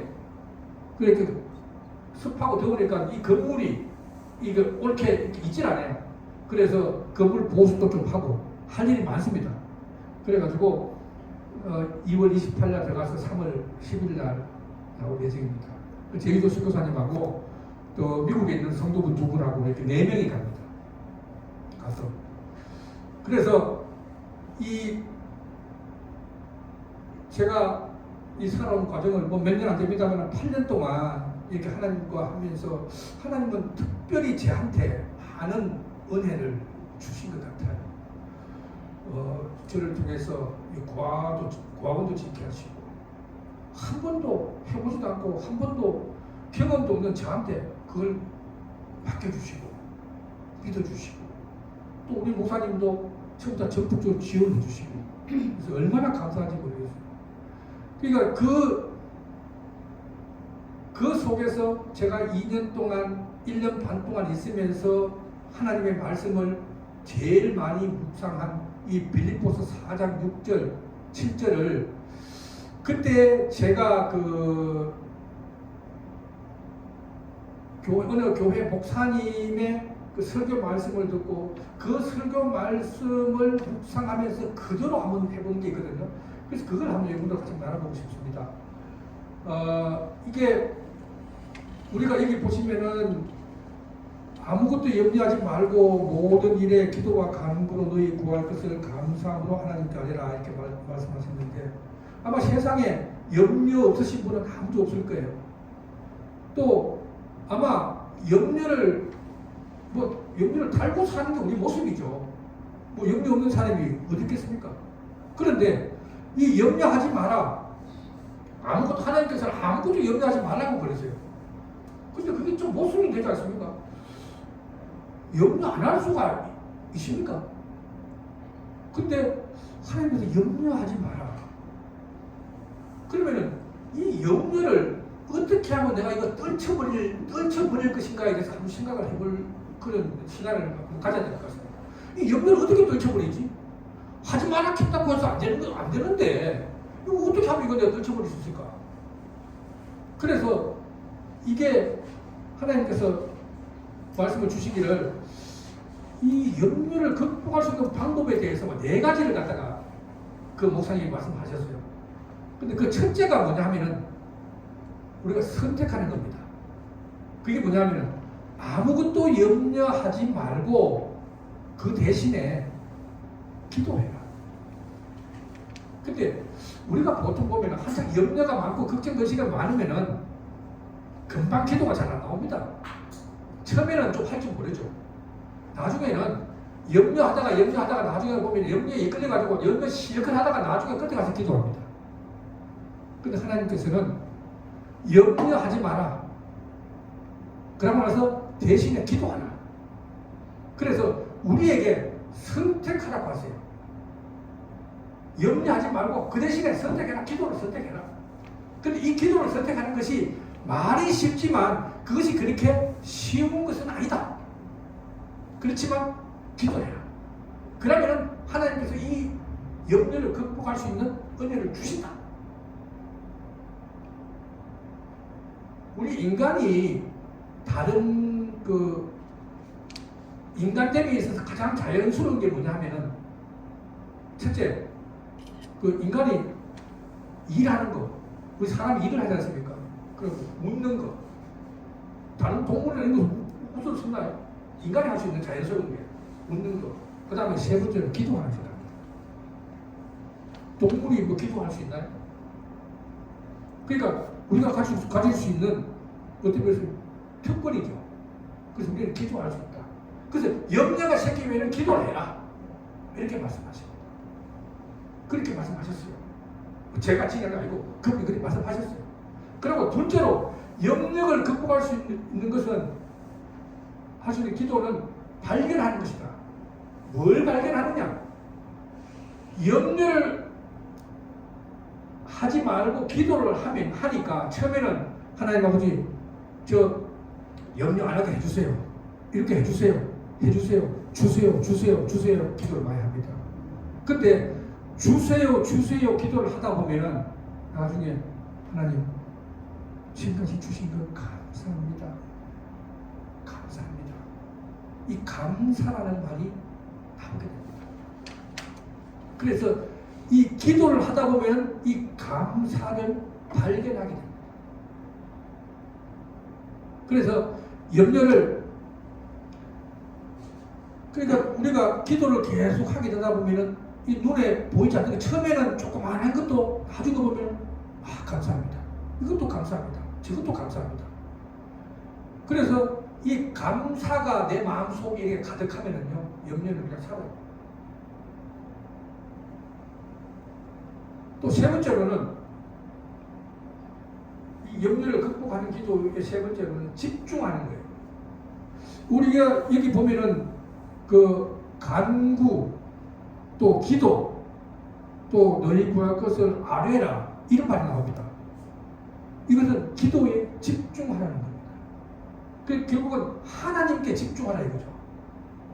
그러니까 습하고 더우니까 이 건물이 이거 옳게 있질 않아요. 그래서 건물 보수도 좀 하고 할 일이 많습니다. 그래가지고 2월 28일 날 들어가서 3월 10일 날 나올 예정입니다. 제주도 선교사님하고 또 미국에 있는 성도분 2분하고 이렇게 4명이 갑니다. 가서 그래서 제가 이 살아온 과정을 뭐 몇 년 안 됩니다만 8년 동안 이렇게 하나님과 하면서 하나님은 특별히 저한테 많은 은혜를 주신 것 같아요. 저를 통해서 이 고아원도 짓게 하시고 한 번도 해보지도 않고 한 번도 경험도 없는 저한테 그걸 맡겨주시고 믿어주시고 또 우리 목사님도 처음부터 적극적으로 지원해 주시고 그래서 얼마나 감사한지 모르겠어요. 그러니까 그 속에서 제가 2년 동안 1년 반 동안 있으면서 하나님의 말씀을 제일 많이 묵상한 이 빌립보서 4장 6절 7절을 그때 제가 어느 교회 목사님의 그 설교 말씀을 듣고 그 설교 말씀을 묵상하면서 그대로 한번 해본 게 있거든요. 그래서 그걸 한번 여러분들 같이 나눠보고 싶습니다. 이게 우리가 여기 보시면은 아무것도 염려하지 말고 모든 일에 기도와 간구로 너희 구할 것을 감사함으로 하나님께 아뢰라 이렇게 말씀하셨는데 아마 세상에 염려 없으신 분은 아무도 없을 거예요. 또 아마 염려를 달고 사는 게 우리 모습이죠. 뭐 염려 없는 사람이 어디 있겠습니까? 그런데 이 염려하지 마라. 아무것도 하나님께서는 아무것도 염려하지 말라고 그러세요. 근데 그게 좀 모순이 되지 않습니까? 염려 안 할 수가 있습니까? 근데 하나님께서 염려하지 마라. 그러면은 이 염려를 어떻게 하면 내가 이거 떨쳐버릴 것인가에 대해서 한번 생각을 해볼 그런 시간을 가져야 될 것 같습니다. 이 염려를 어떻게 떨쳐버리지? 하지 마라 했다고 해서 안 되는데, 이거 어떻게 하면 이거 내가 떨쳐버릴 수 있을까? 그래서, 이게 하나님께서 말씀을 주시기를 이 염려를 극복할 수 있는 방법에 대해서 네 가지를 갖다가 그 목사님이 말씀하셨어요. 근데 그 첫째가 뭐냐 하면은 우리가 선택하는 겁니다. 그게 뭐냐 하면은 아무것도 염려하지 말고 그 대신에 기도해라. 근데 우리가 보통 보면 항상 염려가 많고 걱정거리가 많으면은 금방 기도가 잘 안 나옵니다. 처음에는 좀 할 줄 모르죠. 나중에는 염려하다가 나중에 보면 염려에 이끌려가지고 염려 실컷 하다가 나중에 끝에 가서 기도합니다. 근데 하나님께서는 염려하지 마라. 그러고 나서 대신에 기도하라. 그래서 우리에게 선택하라고 하세요. 염려하지 말고 그 대신에 선택해라. 기도를 선택해라. 근데 이 기도를 선택하는 것이 말이 쉽지만 그것이 그렇게 쉬운 것은 아니다. 그렇지만 기도해라. 그러면 하나님께서 이 염려를 극복할 수 있는 은혜를 주신다. 우리 인간이 다른 그 인간됨에 있어서 가장 자연스러운 게 뭐냐 하면은 첫째, 그 인간이 일하는 거. 우리 사람이 일을 하지 않습니까? 그리고 웃는 거. 다른 동물은 이런 거 웃을 수 있나요? 인간이 할 수 있는 자연스러운 게 웃는 거. 그 다음에 세 번째는 기도하는 거다. 동물이 뭐 기도할 수 있나요? 그러니까 우리가 가질 수 있는 어떻게 보면 특권이죠. 그래서 우리는 기도할 수 있다. 그래서 염려가 생기면 기도를 해라. 이렇게 말씀하십니다. 그렇게 말씀하셨어요. 제가 지은 게 아니고 그분이 그렇게 말씀하셨어요. 그리고 둘째로 염려를 극복할 수 있는 것은 할 수 있는 기도는 발견하는 것이다. 뭘 발견하느냐? 염려를 하지 말고 기도를 하니까 처음에는 하나님 아버지 저 염려 안 하게 해주세요. 이렇게 해주세요. 주세요. 기도를 많이 합니다. 근데 주세요 기도를 하다 보면은 나중에 하나님 지금까지 주신 것 감사합니다. 이 감사라는 말이 나오게 됩니다. 그래서 이 기도를 하다 보면 이 감사를 발견하게 됩니다. 그래서 염려를 그러니까 우리가 기도를 계속 하게 되다 보면은 이 눈에 보이지 않는 게 처음에는 조그마한 것도 나중에 보면 감사합니다. 이것도 감사합니다. 저것도 감사합니다. 그래서 이 감사가 내 마음속에 가득하면은요 염려는 그냥 사라져요. 또 세 번째로는 이 염려를 극복하는 기도의 세 번째로는 집중하는 거예요. 우리가 여기 보면은 그 간구 또 기도 또 너희 구할 것을 아뢰라 이런 말이 나옵니다. 이것은 기도에 집중하라는 겁니다. 그 결국은 하나님께 집중하라 이거죠.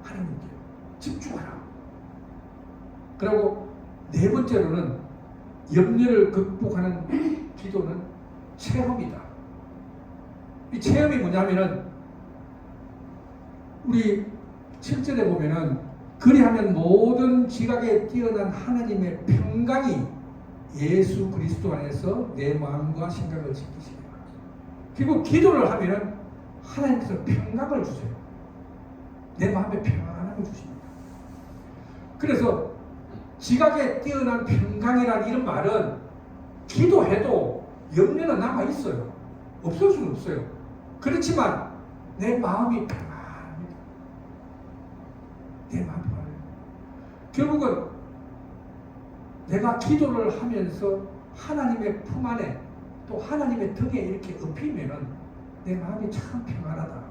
하나님께 집중하라. 그리고 네 번째로는 염려를 극복하는 기도는 체험이다. 이 체험이 뭐냐면은 우리 7절에 보면은 그리하면 모든 지각에 뛰어난 하나님의 평강이 예수 그리스도 안에서 내 마음과 생각을 지키시리라. 결국 기도를 하면은 하나님께서 평강을 주세요. 내 마음에 평안함을 주십니다. 그래서 지각에 뛰어난 평강이라는 이런 말은 기도해도 염려는 남아있어요. 없을 수는 없어요. 그렇지만 내 마음이 평안합니다. 내 마음이 평안해요. 결국은 내가 기도를 하면서 하나님의 품 안에 또 하나님의 등에 이렇게 엎이면은 내 마음이 참 평안하다.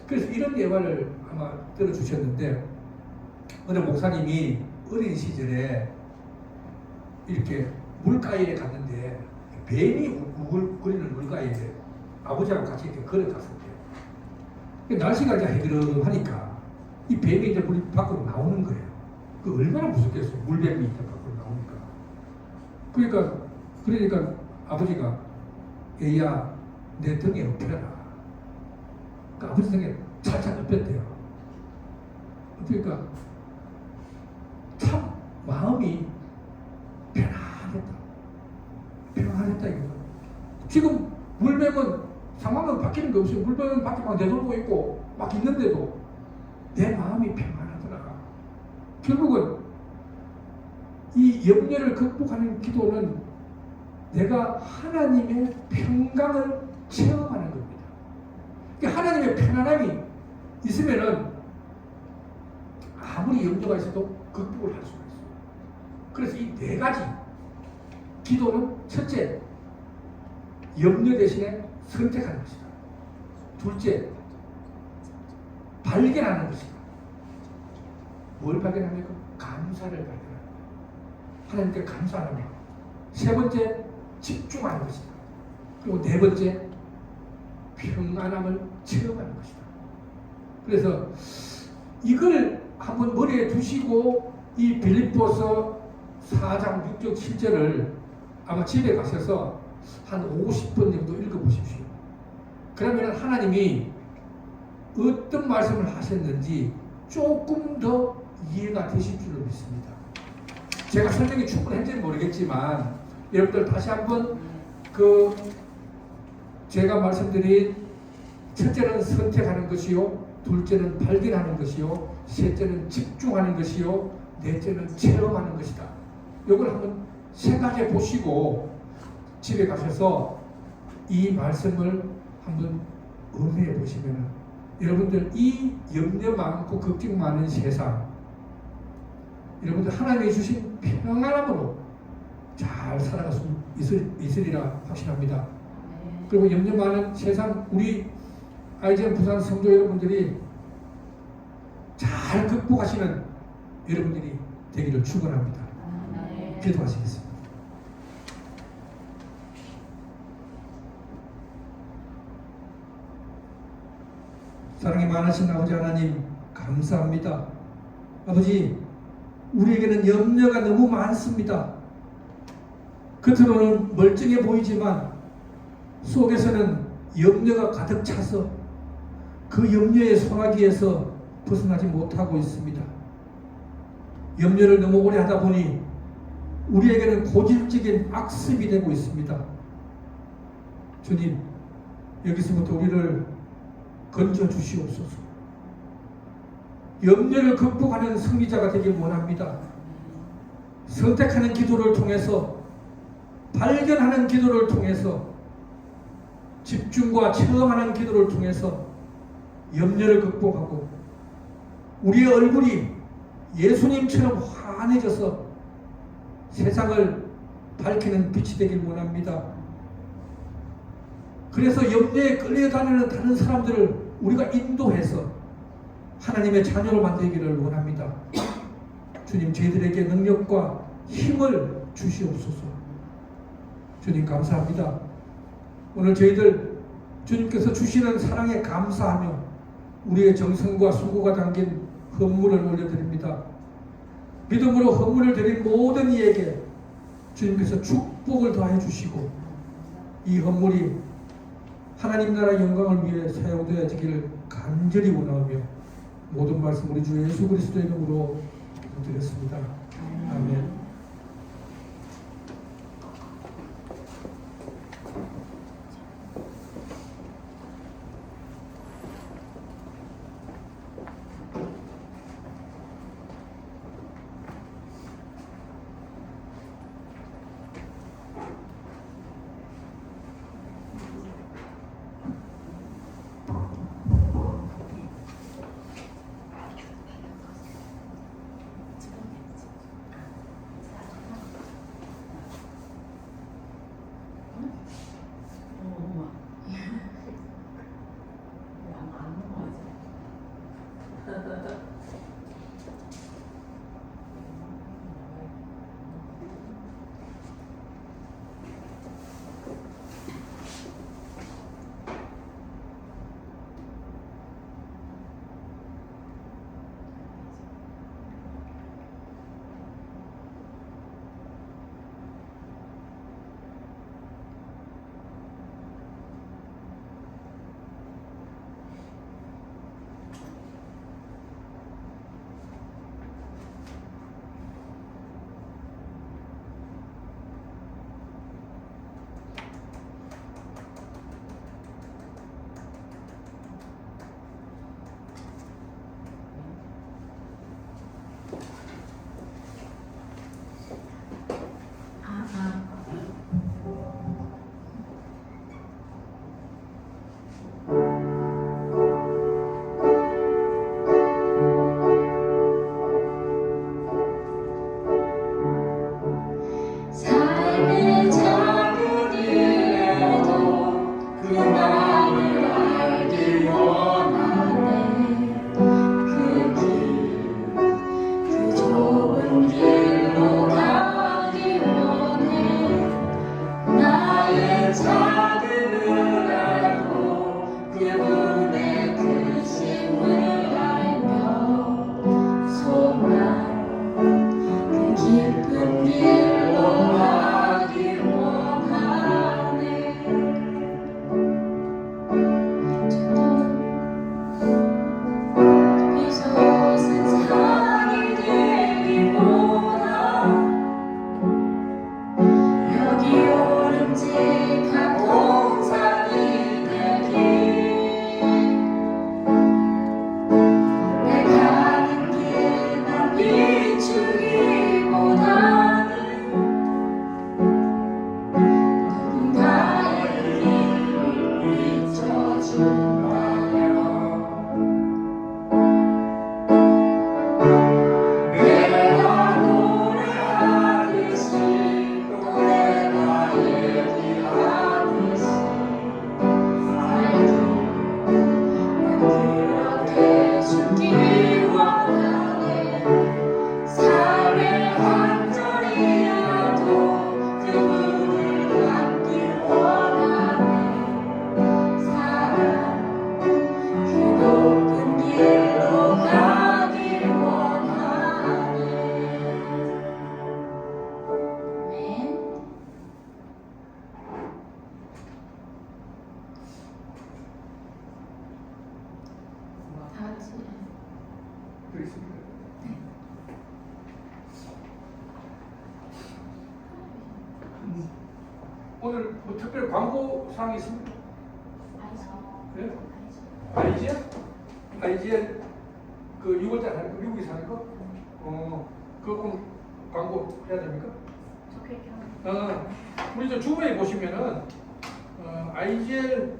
그래서 이런 예화를 아마 들어주셨는데 어느 목사님이 어린 시절에 이렇게 물가에 갔는데 뱀이 우글거리는 물가에 아버지하고 같이 이렇게 걸어갔을 때 날씨가 이제 해그름하니까 이 뱀이 이제 물 밖으로 나오는 거예요. 그 얼마나 무섭겠어요. 물뱀이 이제 밖으로 나오니까. 그러니까 아버지가 애야 내 등에 엎혀라. 그 아버지 등에 찰찰 엎였대요. 그러니까 참 마음이 편안했다. 편안했다 이거. 지금 물병은 상황은 바뀌는 게 없어요. 물병은 밖에 막 내돌고 있고 막 있는데도 내 마음이 평안하더라. 결국은 이 염려를 극복하는 기도는 내가 하나님의 평강을 체험하는 겁니다. 그러니까 하나님의 편안함이 있으면은 아무리 염려가 있어도 극복을 할 수가 있어요. 그래서 이 네 가지 기도는 첫째, 염려 대신에 선택하는 것이다. 둘째, 발견하는 것이다. 뭘 발견합니까? 감사를 발견합니다. 하나님께 감사하는 것. 세 번째, 집중하는 것이다. 그리고 네 번째, 평안함을 체험하는 것이다. 그래서 이걸 한번 머리에 두시고 이 빌립보서 4장 6절 7절을 아마 집에 가셔서 한 50번 정도 읽어보십시오. 그러면 하나님이 어떤 말씀을 하셨는지 조금 더 이해가 되실 줄로 믿습니다. 제가 설명이 충분한지는 모르겠지만 여러분들 다시 한번 제가 말씀드린 첫째는 선택하는 것이요, 둘째는 발견하는 것이요, 셋째는 집중하는 것이요, 넷째는 체험하는 것이다. 이걸 한번 생각해 보시고 집에 가셔서 이 말씀을 한번 음해해 보시면 여러분들 이 염려 많고 걱정 많은 세상, 여러분들 하나님이 주신 평안함으로 잘 살아갈 수 있으리라 확신합니다. 그리고 염려 많은 세상, 우리 IGM 부산 성도 여러분들이 잘 극복하시는 여러분들이 되기를 축원합니다. 기도하시겠습니다. 사랑이 많으신 아버지 하나님 감사합니다. 아버지, 우리에게는 염려가 너무 많습니다. 겉으로는 멀쩡해 보이지만 속에서는 염려가 가득 차서 그 염려의 소나기에서 벗어나지 못하고 있습니다. 염려를 너무 오래 하다 보니 우리에게는 고질적인 악습이 되고 있습니다. 주님, 여기서부터 우리를 건져 주시옵소서. 염려를 극복하는 승리자가 되길 원합니다. 선택하는 기도를 통해서, 발견하는 기도를 통해서, 집중과 체험하는 기도를 통해서 염려를 극복하고 우리의 얼굴이 예수님처럼 환해져서 세상을 밝히는 빛이 되길 원합니다. 그래서 염려에 끌려다니는 다른 사람들을 우리가 인도해서 하나님의 자녀로 만들기를 원합니다. 주님, 저희들에게 능력과 힘을 주시옵소서. 주님 감사합니다. 오늘 저희들 주님께서 주시는 사랑에 감사하며 우리의 정성과 수고가 담긴 헌물을 올려드립니다. 믿음으로 헌물을 드린 모든 이에게 주님께서 축복을 더해 주시고 이 헌물이 하나님 나라 영광을 위해 사용되어지기를 간절히 원하며 모든 말씀 우리 주 예수 그리스도의 이름으로 기도드렸습니다. 아멘. 오늘 뭐 특별 광고 사항이 있습니까? 네? 아이젤? 아이젤 그 6월달 하는 거 미국에서 하는 거? 그거 오늘 광고 해야 됩니까? 우리 저 주부에 보시면은 아이젤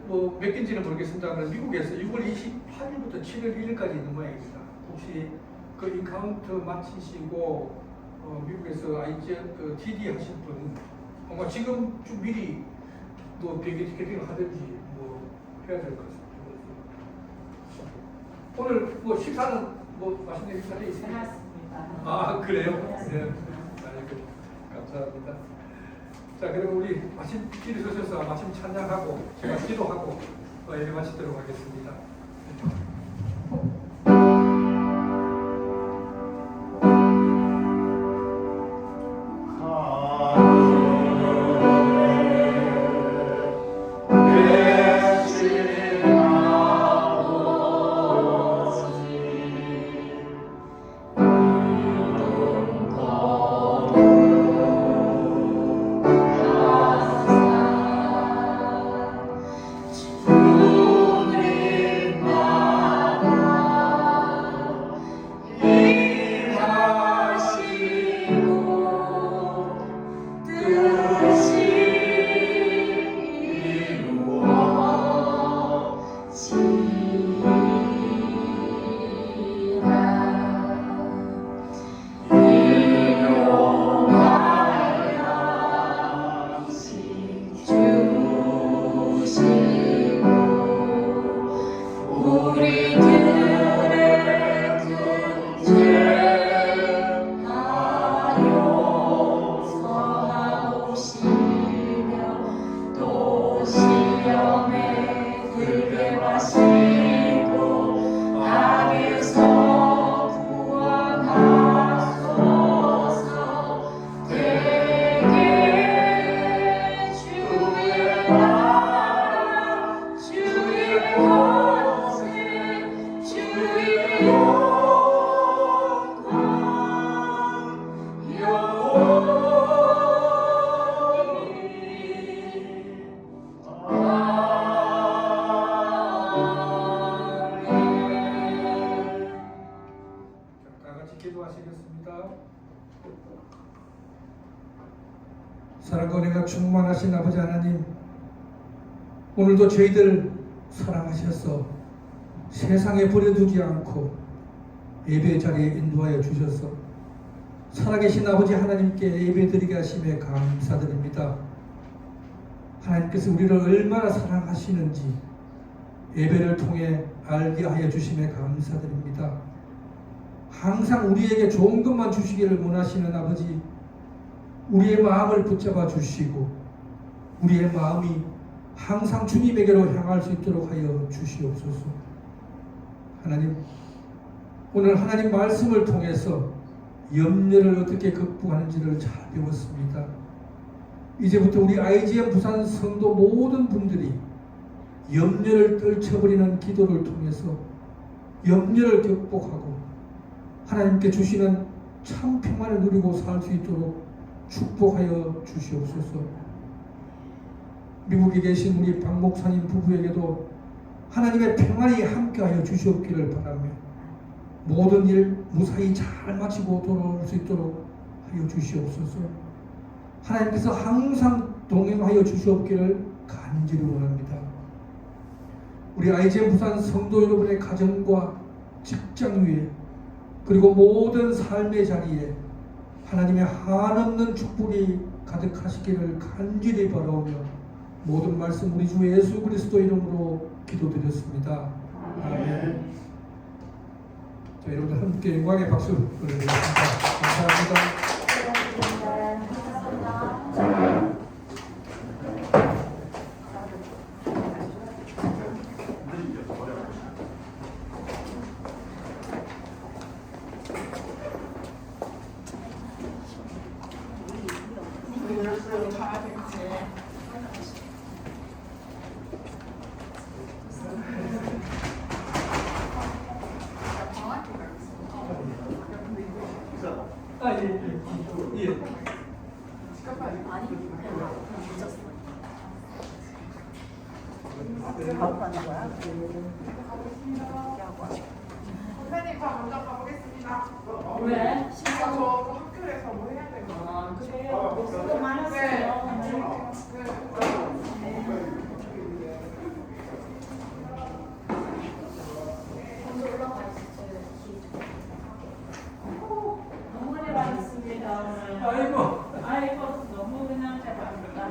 뭐 몇 개인지는 모르겠습니다만 미국에서 6월 28일부터 7월 1일까지 있는 모양입니다. 혹시 그 인카운트 마치시고 미국에서 아이젤 그 TD 하실 분 뭔가 지금 좀 미리 또 비행기 티켓팅을 하든지 뭐 해야 될 것 같습니다. 오늘 뭐 식사는 뭐 맛있는 식사도 있습니까? 아 그래요? 네. 아이고 감사합니다. 자 그럼 우리 마침 길이 서셔서 마침 찬양하고 제가 기도하고 예배 마치도록 하겠습니다. 사랑과 은혜가 충만하신 아버지 하나님, 오늘도 저희들 사랑하셔서 세상에 버려두지 않고 예배 자리에 인도하여 주셔서 살아계신 아버지 하나님께 예배드리게 하심에 감사드립니다. 하나님께서 우리를 얼마나 사랑하시는지 예배를 통해 알게 하여 주심에 감사드립니다. 항상 우리에게 좋은 것만 주시기를 원하시는 아버지, 우리의 마음을 붙잡아 주시고 우리의 마음이 항상 주님에게로 향할 수 있도록 하여 주시옵소서. 하나님, 오늘 하나님 말씀을 통해서 염려를 어떻게 극복하는지를 잘 배웠습니다. 이제부터 우리 IGM 부산 성도 모든 분들이 염려를 떨쳐버리는 기도를 통해서 염려를 극복하고 하나님께 주시는 참 평안을 누리고 살 수 있도록 축복하여 주시옵소서. 미국에 계신 우리 박 목사님 부부에게도 하나님의 평안이 함께하여 주시옵기를 바라며 모든 일 무사히 잘 마치고 돌아올 수 있도록 하여 주시옵소서. 하나님께서 항상 동행하여 주시옵기를 간절히 원합니다. 우리 IGM 부산 성도 여러분의 가정과 직장 위에 그리고 모든 삶의 자리에 하나님의 한없는 축복이 가득하시기를 간절히 바라오며 모든 말씀 우리 주 예수 그리스도 이름으로 기도드렸습니다. 아멘. 자, 여러분들 함께 영광의 박수 보내드리겠습니다. 감사합니다. 아, 예, 예. 예. 아니, 그냥 늦었어. 바로 가는 거야? 선생님, 저 먼저 가보겠습니다. 왜? 저 학교에서 뭐 해야 돼요? 아, 그래요. 수고 많았어요. 먼저 올라가 있어요. 너무 오래 받았습니다. 오늘. 아이고. 아이고, 너무 그냥 잘 받았다.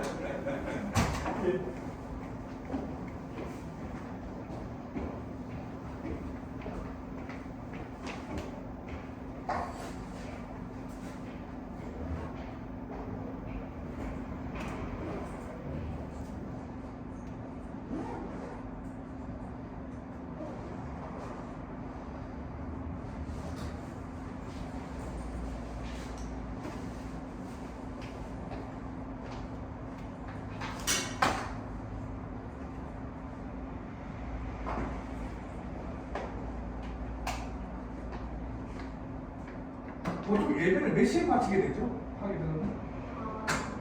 보통 예배를 몇 시에 마치게 되죠? 하게 되면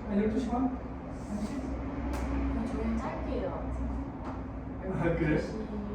한 12시 반? 저희 짧게요. 아, 그래? 12시